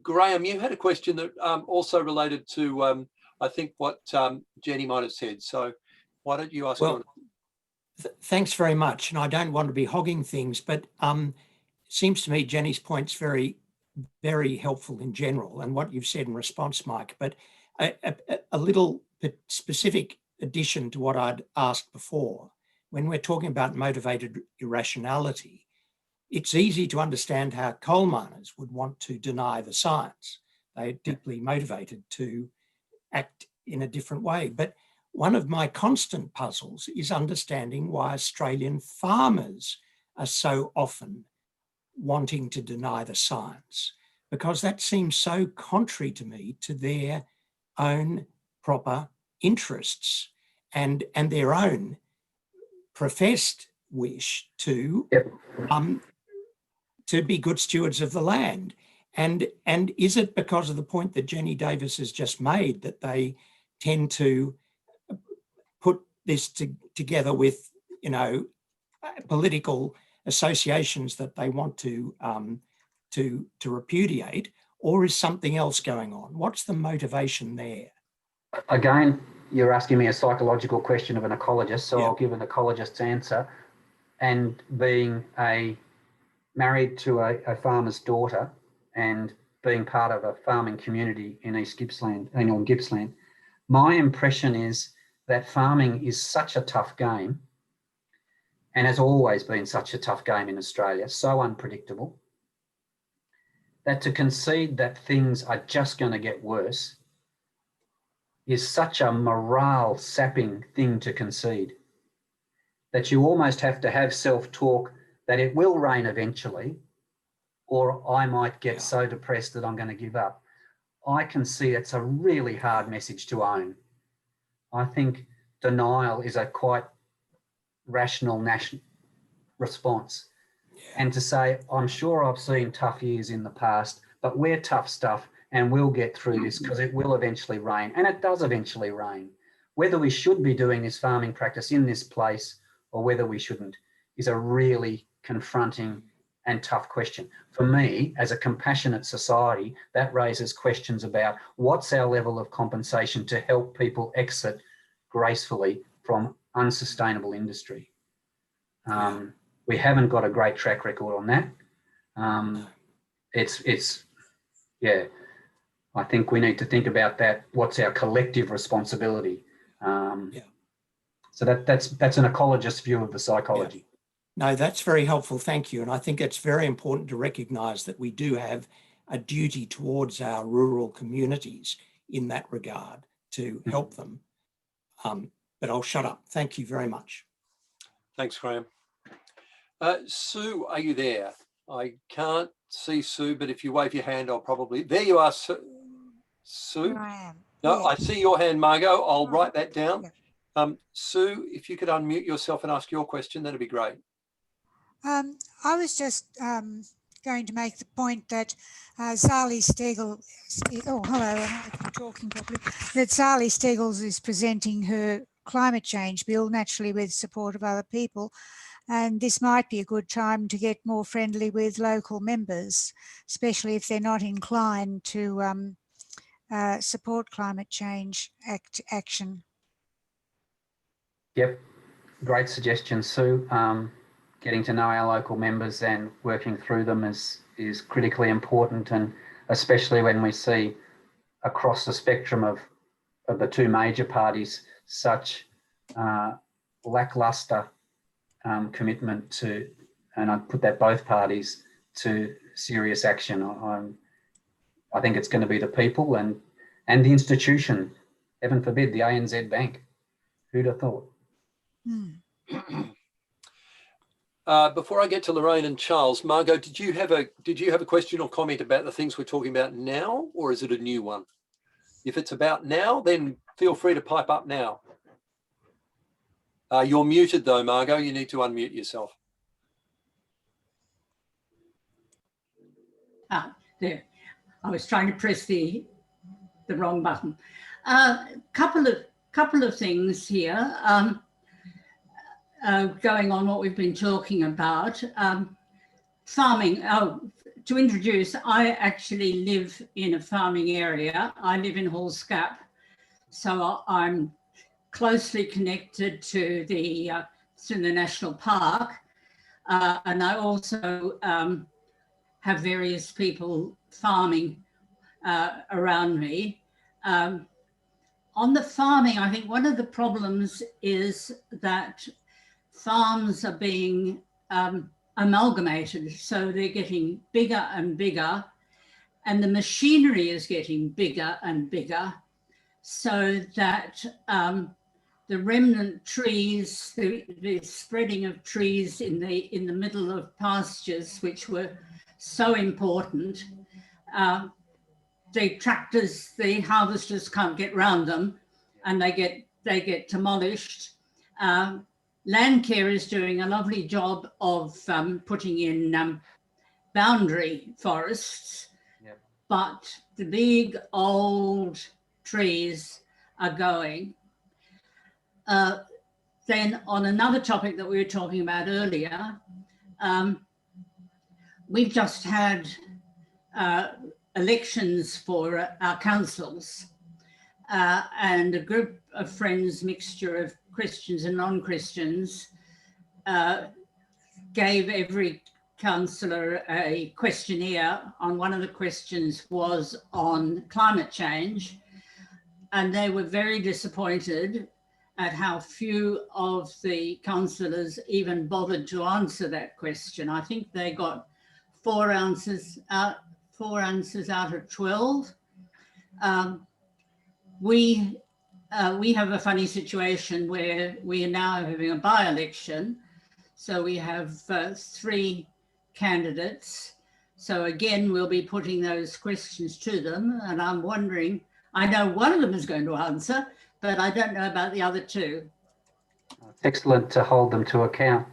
Graham, you had a question that also related to, I think, what Jenny might have said. So why don't you ask? Well, thanks very much. And I don't want to be hogging things, but it seems to me Jenny's point's very, very helpful in general, and what you've said in response, Mike. But a little specific addition to what I'd asked before. When we're talking about motivated irrationality, it's easy to understand how coal miners would want to deny the science. They're deeply motivated to act in a different way. But one of my constant puzzles is understanding why Australian farmers are so often wanting to deny the science, because that seems so contrary to me to their own proper interests and their own professed wish to be good stewards of the land. And is it because of the point that Jenny Davis has just made that they tend to put this together with, you know, political associations that they want to repudiate, or is something else going on? What's the motivation there? Again, you're asking me a psychological question of an ecologist, so I'll give an ecologist's answer. And being married to a farmer's daughter and being part of a farming community in East Gippsland, in Gippsland, my impression is that farming is such a tough game and has always been such a tough game in Australia, so unpredictable, that to concede that things are just going to get worse is such a morale sapping thing to concede that you almost have to have self-talk that it will rain eventually, or I might get so depressed that I'm going to give up. I can see it's a really hard message to own. I think denial is a quite rational national response. And to say, I'm sure I've seen tough years in the past, but we're tough stuff and we'll get through this because it will eventually rain. And it does eventually rain. Whether we should be doing this farming practice in this place or whether we shouldn't is a really confronting and tough question. For me, as a compassionate society, that raises questions about what's our level of compensation to help people exit gracefully from unsustainable industry. We haven't got a great track record on that. I think we need to think about that. What's our collective responsibility? So that's an ecologist's view of the psychology. Yeah. No, that's very helpful. Thank you. And I think it's very important to recognise that we do have a duty towards our rural communities in that regard to help them. But I'll shut up. Thank you very much. Thanks, Graham. Sue, are you there? I can't see Sue, but if you wave your hand, I'll probably... There you are, Sue. Here I am. No, Yeah. I see your hand, Margot. I'll write that down. Yeah. Sue, if you could unmute yourself and ask your question, that'd be great. I was just going to make the point that Zali Steggles, oh, hello, I'm talking properly, that Zali Steggles is presenting her climate change bill, naturally with support of other people. And this might be a good time to get more friendly with local members, especially if they're not inclined to support climate change action. Yep, great suggestion, Sue. Getting to know our local members and working through them is critically important, and especially when we see across the spectrum of the two major parties such lackluster commitment to, and I'd put that both parties, to serious action. I think it's going to be the people and the institution, heaven forbid, the ANZ Bank. Who'd have thought? Before I get to Lorraine and Charles, Margot, did you have a question or comment about the things we're talking about now, or is it a new one? If it's about now, then feel free to pipe up now. You're muted though, Margot. You need to unmute yourself. There. I was trying to press the wrong button. Couple of things here. Going on what we've been talking about. Farming. To introduce, I actually live in a farming area. I live in Hallscap, so I'm closely connected to the National Park, and I also have various people farming around me. On the farming, I think one of the problems is that farms are being amalgamated. So they're getting bigger and bigger, and the machinery is getting bigger and bigger, so that the remnant trees, the spreading of trees in the middle of pastures, which were so important, the tractors, the harvesters can't get round them, and they get demolished. Landcare is doing a lovely job of putting in boundary forests, Yep. but the big old trees are going. Then on another topic that we were talking about earlier, we've just had elections for our councils, and a group of friends, mixture of Christians and non-Christians, gave every councillor a questionnaire. On one of the questions was on climate change, and they were very disappointed at how few of the councillors even bothered to answer that question. I think they got 4 answers out of 12. We have a funny situation where we are now having a by-election. So we have 3 candidates. So again, we'll be putting those questions to them. And I'm wondering, I know one of them is going to answer, but I don't know about the other 2. It's excellent to hold them to account.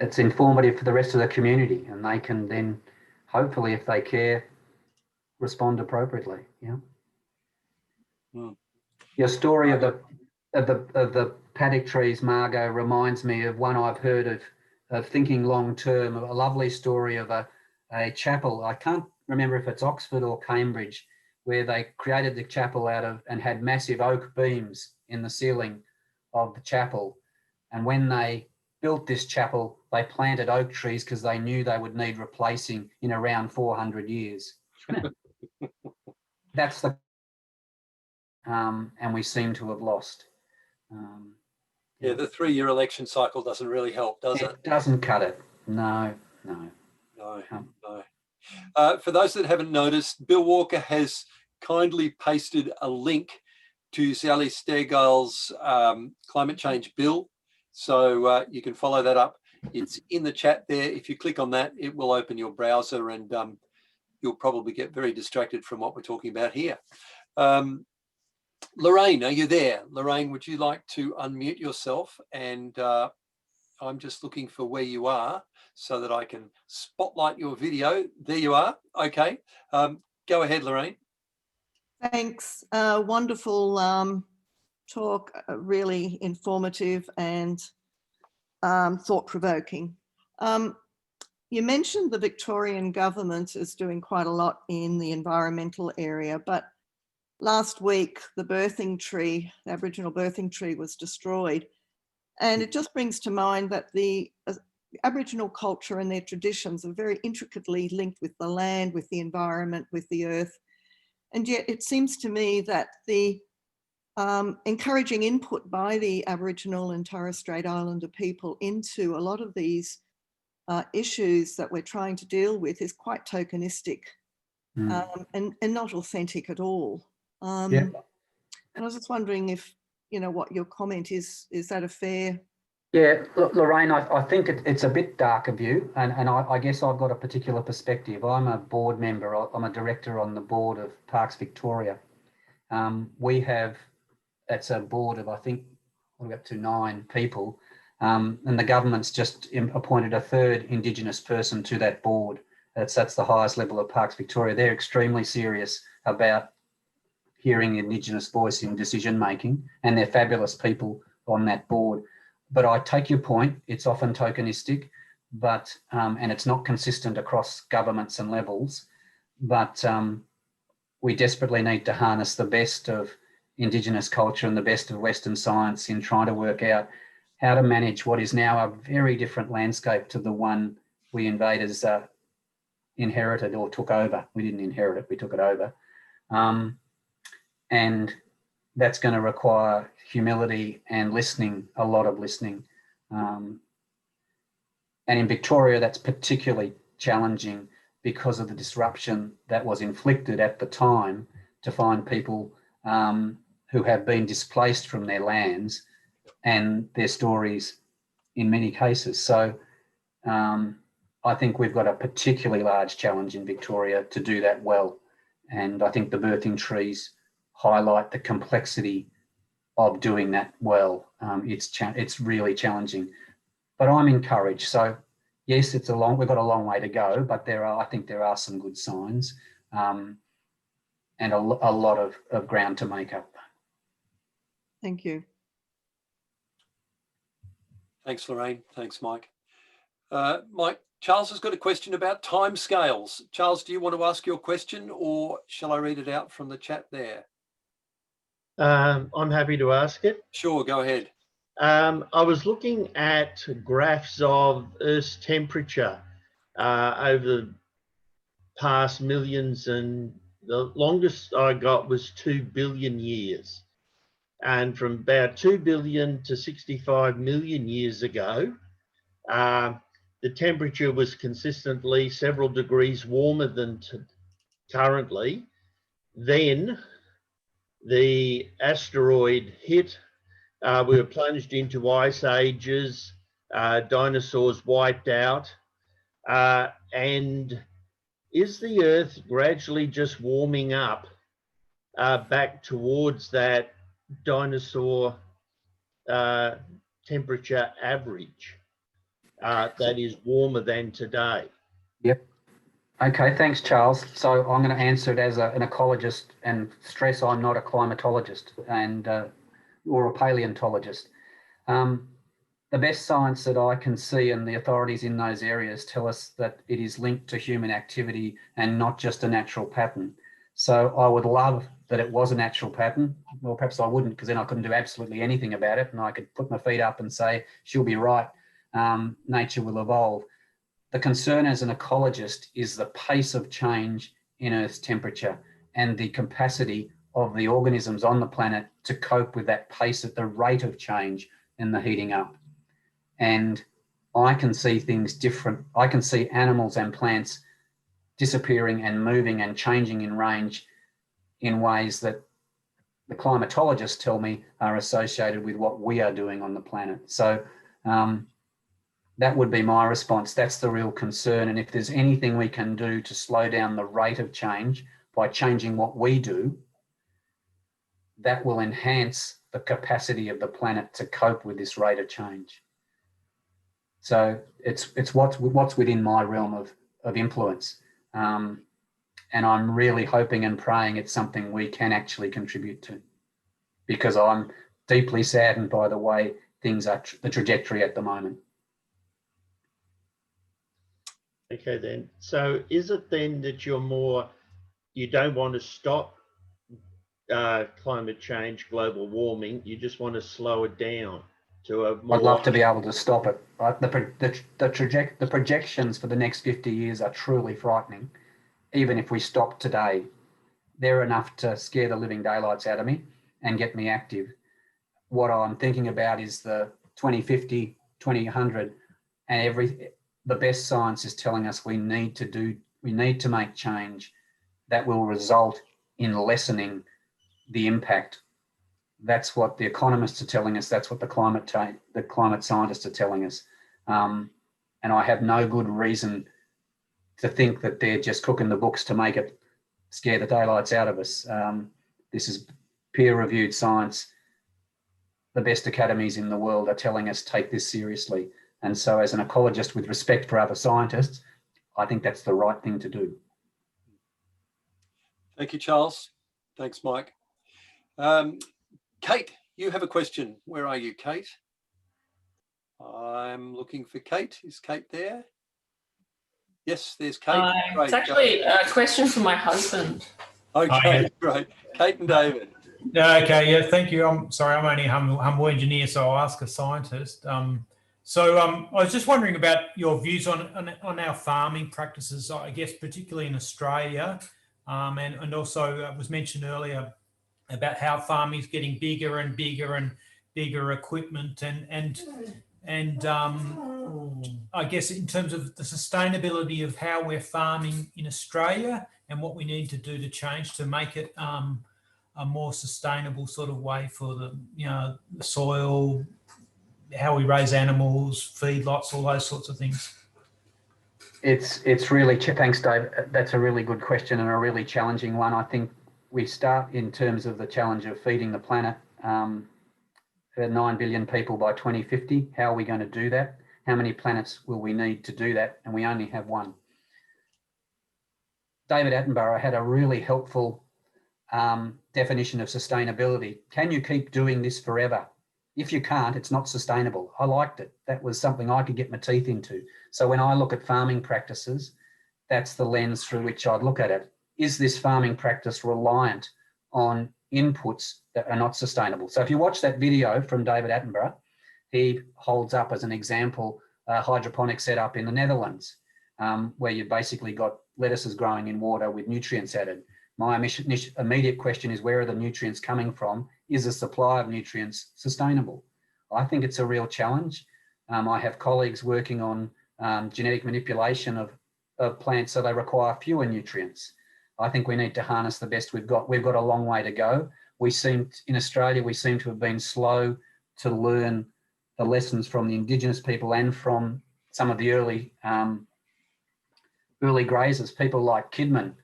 It's informative for the rest of the community, and they can then, hopefully, if they care, respond appropriately. Yeah. Mm. Your story of the paddock trees, Margot, reminds me of one I've heard of thinking long term. A lovely story of a chapel. I can't remember if it's Oxford or Cambridge, where they created the chapel out of and had massive oak beams in the ceiling of the chapel. And when they built this chapel, they planted oak trees because they knew they would need replacing in around 400 years. That's the and we seem to have lost. Yeah, the 3-year election cycle doesn't really help, does it? It doesn't cut it. No. For those that haven't noticed, Bill Walker has kindly pasted a link to Sally Stegel's climate change bill. So you can follow that up. It's in the chat there. If you click on that, it will open your browser, and you'll probably get very distracted from what we're talking about here. Lorraine, are you there? Lorraine, would you like to unmute yourself? And I'm just looking for where you are so that I can spotlight your video. There you are. Okay. Go ahead, Lorraine. Thanks. Wonderful talk, really informative and thought-provoking. You mentioned the Victorian government is doing quite a lot in the environmental area, but last week the birthing tree, the Aboriginal birthing tree, was destroyed. And it just brings to mind that the Aboriginal culture and their traditions are very intricately linked with the land, with the environment, with the earth. And yet it seems to me that the encouraging input by the Aboriginal and Torres Strait Islander people into a lot of these issues that we're trying to deal with is quite tokenistic and not authentic at all. And I was just wondering if, you know, what your comment is that a fair? Yeah, look, Lorraine, I think it's a bit darker view, and I guess I've got a particular perspective. I'm a board member, I'm a director on the board of Parks Victoria. We have, it's a board of, I think, we've got to 9 people, and the government's just appointed a 3rd Indigenous person to that board. That's the highest level of Parks Victoria. They're extremely serious about hearing the Indigenous voice in decision making, and they're fabulous people on that board. But I take your point, it's often tokenistic, but and it's not consistent across governments and levels, but we desperately need to harness the best of Indigenous culture and the best of Western science in trying to work out how to manage what is now a very different landscape to the one we invaders inherited or took over. We didn't inherit it, we took it over. And that's going to require humility and listening, a lot of listening. And in Victoria, that's particularly challenging because of the disruption that was inflicted at the time to find people who have been displaced from their lands and their stories in many cases. So I think we've got a particularly large challenge in Victoria to do that well. And I think the birthing trees highlight the complexity of doing that well. It's really challenging, but I'm encouraged. So yes, we've got a long way to go, but I think there are some good signs and a lot of ground to make up. Thank you. Thanks, Lorraine. Thanks, Mike. Mike, Charles has got a question about timescales. Charles, do you want to ask your question, or shall I read it out from the chat there? I'm happy to ask it. Sure, go ahead. I was looking at graphs of Earth's temperature over the past millions, and the longest I got was 2 billion years. And from about 2 billion to 65 million years ago, the temperature was consistently several degrees warmer than currently. Then the asteroid hit. We were plunged into ice ages, dinosaurs wiped out. And is the Earth gradually just warming up back towards that dinosaur temperature average that is warmer than today? Yep. Okay, thanks, Charles. So I'm going to answer it as an ecologist and stress I'm not a climatologist and or a paleontologist. The best science that I can see, and the authorities in those areas tell us that it is linked to human activity and not just a natural pattern. So I would love that it was a natural pattern. Well, perhaps I wouldn't, because then I couldn't do absolutely anything about it, and I could put my feet up and say, she'll be right, nature will evolve. The concern as an ecologist is the pace of change in Earth's temperature and the capacity of the organisms on the planet to cope with that pace at the rate of change and the heating up. And I can see things different. I can see animals and plants disappearing and moving and changing in range in ways that the climatologists tell me are associated with what we are doing on the planet. So that would be my response. That's the real concern. And if there's anything we can do to slow down the rate of change by changing what we do, that will enhance the capacity of the planet to cope with this rate of change. So it's what's within my realm of influence. And I'm really hoping and praying it's something we can actually contribute to, because I'm deeply saddened by the way things are, the trajectory at the moment. Okay, then. So is it then that you don't want to stop climate change, global warming, you just want to slow it down to a more... I'd love to be able to stop it. Right? The projections for the next 50 years are truly frightening. Even if we stop today, they're enough to scare the living daylights out of me and get me active. What I'm thinking about is the 2050, 2100, and the best science is telling us we need to make change that will result in lessening the impact. That's what the economists are telling us. That's what the climate scientists are telling us. And I have no good reason to think that they're just cooking the books to make it scare the daylights out of us. This is peer-reviewed science. The best academies in the world are telling us take this seriously. And so as an ecologist with respect for other scientists, I think that's the right thing to do. Thank you, Charles. Thanks, Mike. Kate, you have a question. Where are you, Kate? I'm looking for Kate. Is Kate there? Yes, there's Kate. It's actually a question for my husband. Okay, great. Kate and David. Okay, yeah, thank you. I'm sorry, I'm only a humble engineer, so I'll ask a scientist. I was just wondering about your views on our farming practices, I guess, particularly in Australia, and also it was mentioned earlier about how farming is getting bigger and bigger and bigger equipment, and And I guess in terms of the sustainability of how we're farming in Australia and what we need to do to change to make it a more sustainable sort of way for the, the soil, how we raise animals, feedlots, all those sorts of things. It's really, thanks Dave, that's a really good question and a really challenging one. I think we start in terms of the challenge of feeding the planet, 9 billion people by 2050. How are we going to do that? How many planets will we need to do that? And we only have one. David Attenborough had a really helpful definition of sustainability. Can you keep doing this forever? If you can't, it's not sustainable. I liked it. That was something I could get my teeth into. So when I look at farming practices, that's the lens through which I'd look at it. Is this farming practice reliant on inputs that are not sustainable? So if you watch that video from David Attenborough, he holds up as an example a hydroponic setup in the Netherlands, where you've basically got lettuces growing in water with nutrients added. My immediate question is, where are the nutrients coming from? Is the supply of nutrients sustainable? I think it's a real challenge. I have colleagues working on genetic manipulation of plants so they require fewer nutrients. I think we need to harness the best we've got. We've got a long way to go. In Australia, we seem to have been slow to learn the lessons from the Indigenous people and from some of the early grazers, people like Kidman,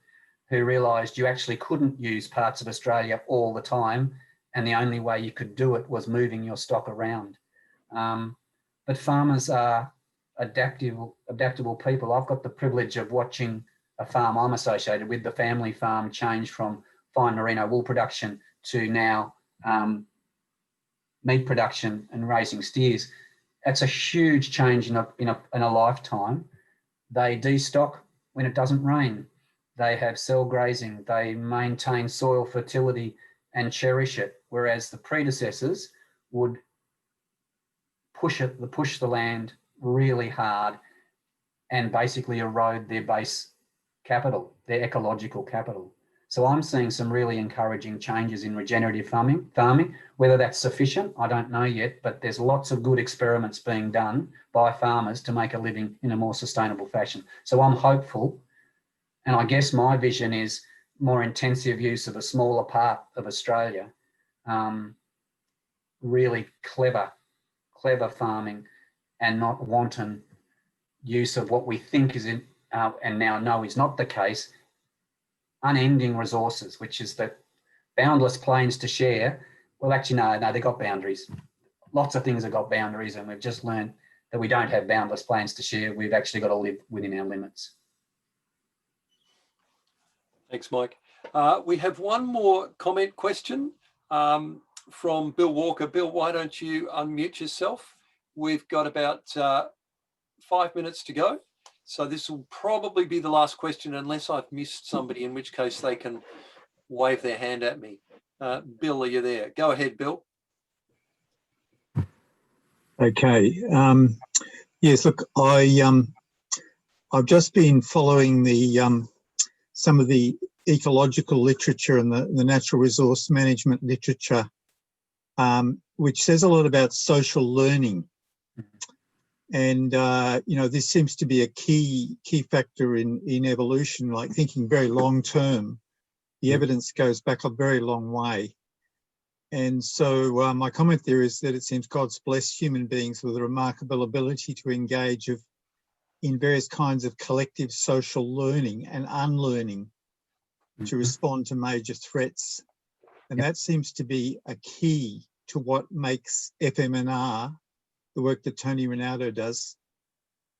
who realised you actually couldn't use parts of Australia all the time, and the only way you could do it was moving your stock around. But farmers are adaptable people. I've got the privilege of watching a farm I'm associated with, the family farm, change from fine merino wool production to now meat production and raising steers. That's a huge change in a lifetime. They destock when it doesn't rain. They have cell grazing. They maintain soil fertility and cherish it, whereas the predecessors would push the land really hard and basically erode their base capital, their ecological capital. So I'm seeing some really encouraging changes in regenerative farming. Whether that's sufficient, I don't know yet, but there's lots of good experiments being done by farmers to make a living in a more sustainable fashion. So I'm hopeful, and I guess my vision is more intensive use of a smaller part of Australia, really clever farming, and not wanton use of what we think is in, and now know is not the case, unending resources, which is the boundless plains to share. Well, actually, no, they've got boundaries. Lots of things have got boundaries, and we've just learned that we don't have boundless plains to share. We've actually got to live within our limits. Thanks, Mike. We have one more comment question from Bill Walker. Bill, why don't you unmute yourself? We've got about 5 minutes to go. So this will probably be the last question unless I've missed somebody, in which case they can wave their hand at me. Bill, are you there? Go ahead, Bill. Okay. Yes, look, I've just been following the some of the ecological literature and the natural resource management literature, which says a lot about social learning. And, this seems to be a key factor in evolution, like thinking very long term. The evidence goes back a very long way. And so my comment there is that it seems God's blessed human beings with a remarkable ability to engage in various kinds of collective social learning and unlearning to respond to major threats. And that seems to be a key to what makes FMNR, the work that Tony Rinaldo does,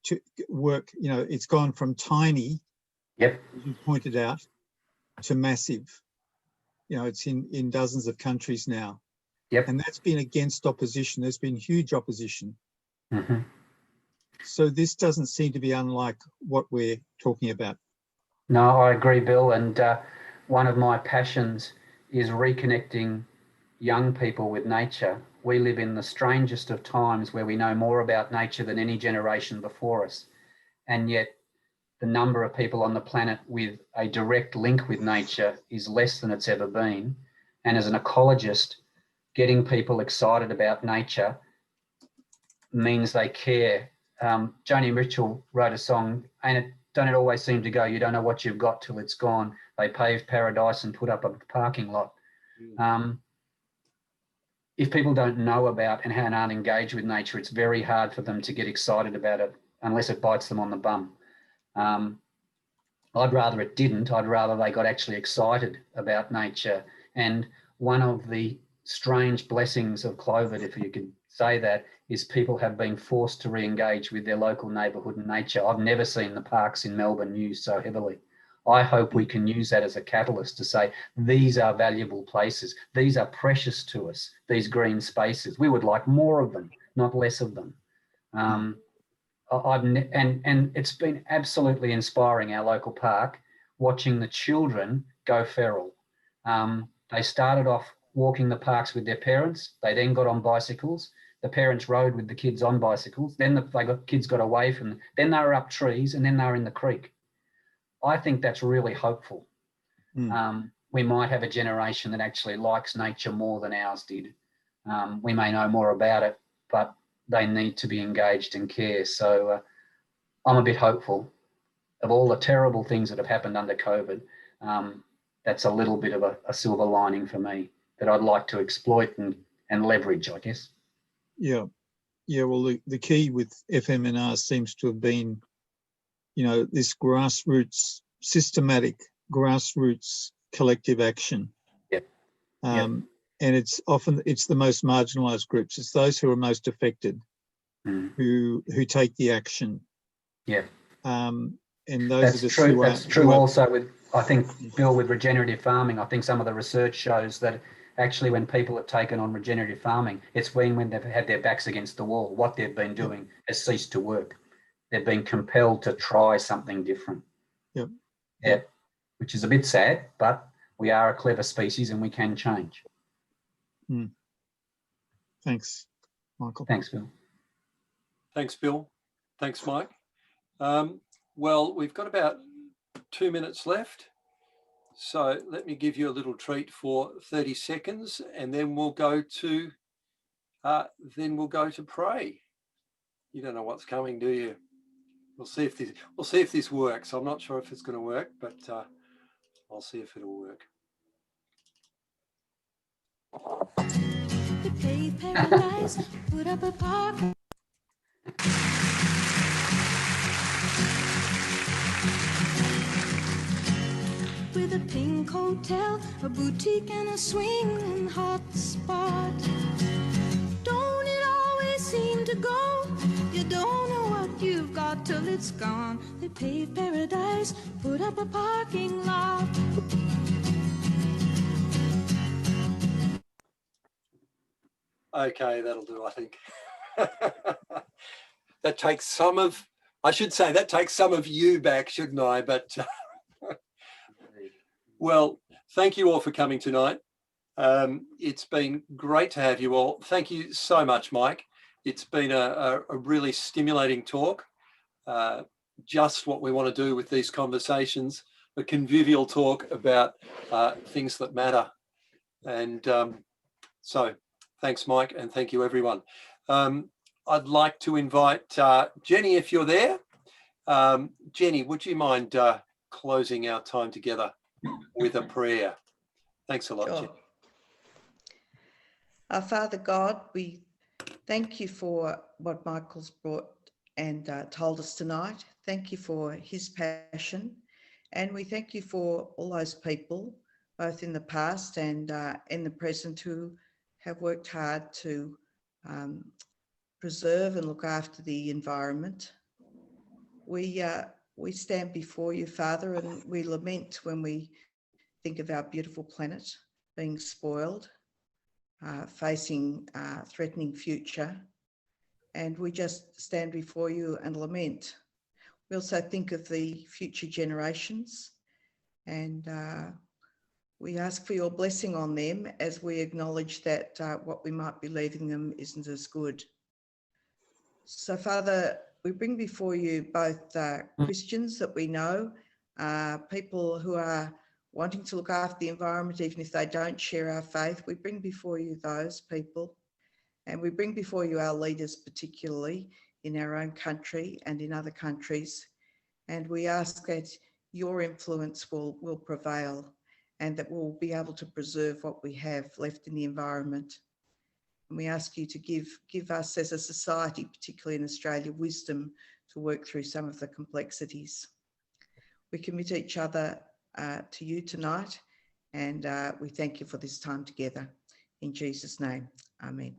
to work. It's gone from tiny, as you pointed out, to massive. It's in dozens of countries now. And that's been against opposition. There's been huge opposition. So this doesn't seem to be unlike what we're talking about. No, I agree, Bill. And one of my passions is reconnecting young people with nature. We live in the strangest of times where we know more about nature than any generation before us. And yet the number of people on the planet with a direct link with nature is less than it's ever been. And as an ecologist, getting people excited about nature means they care. Joni Mitchell wrote a song, don't it always seem to go, you don't know what you've got till it's gone. They paved paradise and put up a parking lot. If people don't know about and aren't engaged with nature, it's very hard for them to get excited about it unless it bites them on the bum. I'd rather it didn't. I'd rather they got actually excited about nature. And one of the strange blessings of COVID, if you could say that, is people have been forced to re-engage with their local neighbourhood and nature. I've never seen the parks in Melbourne used so heavily. I hope we can use that as a catalyst to say, these are valuable places. These are precious to us, these green spaces. We would like more of them, not less of them. And it's been absolutely inspiring, our local park, watching the children go feral. They started off walking the parks with their parents. They then got on bicycles. The parents rode with the kids on bicycles. Then kids got away from them. Then they were up trees, and then they were in the creek. I think that's really hopeful. We might have a generation that actually likes nature more than ours did. We may know more about it, but they need to be engaged and care. So I'm a bit hopeful. Of all the terrible things that have happened under COVID, that's a little bit of a silver lining for me that I'd like to exploit and leverage, I guess. Yeah. Well, the key with FMNR seems to have been, this grassroots, systematic grassroots collective action. Yep. And it's the most marginalised groups. It's those who are most affected who take the action. Yeah. And those that's true. That's true also with, I think, Bill, with regenerative farming. I think some of the research shows that actually when people have taken on regenerative farming, it's been when they've had their backs against the wall. What they've been doing has ceased to work. They've been compelled to try something different. Yep. Yeah. Which is a bit sad, but we are a clever species and we can change. Thanks, Michael. Thanks, Bill. Thanks, Bill. Thanks, Mike. Well, we've got about 2 minutes left. So let me give you a little treat for 30 seconds and then we'll go to pray. You don't know what's coming, do you? We'll see if this works. I'm not sure if it's going to work, but I'll see if it'll work. Paradise, put up a park. With a pink hotel, a boutique and a swinging hot spot. Don't it always seem to go? You don't know what you've got till it's gone. They paved paradise, put up a parking lot. Okay, that'll do, I think. That takes some of you back, shouldn't I? But well, thank you all for coming tonight. It's been great to have you all. Thank you so much, Mike. It's been a really stimulating talk. Just what we want to do with these conversations, a convivial talk about things that matter. And so thanks, Mike, and thank you, everyone. I'd like to invite Jenny, if you're there. Jenny, would you mind closing our time together with a prayer? Thanks a lot, Sure. Jenny. Our Father God, we thank you for what Michael's brought and told us tonight. Thank you for his passion. And we thank you for all those people, both in the past and in the present, who have worked hard to preserve and look after the environment. We stand before you, Father, and we lament when we think of our beautiful planet being spoiled, facing a threatening future. And we just stand before you and lament. We also think of the future generations, and we ask for your blessing on them as we acknowledge that what we might be leaving them isn't as good. So, Father, we bring before you both Christians that we know, people who are wanting to look after the environment, even if they don't share our faith. We bring before you those people. And we bring before you our leaders, particularly in our own country and in other countries. And we ask that your influence will prevail and that we'll be able to preserve what we have left in the environment. And we ask you to give us as a society, particularly in Australia, wisdom to work through some of the complexities. We commit each other to you tonight, and we thank you for this time together. In Jesus' name, amen.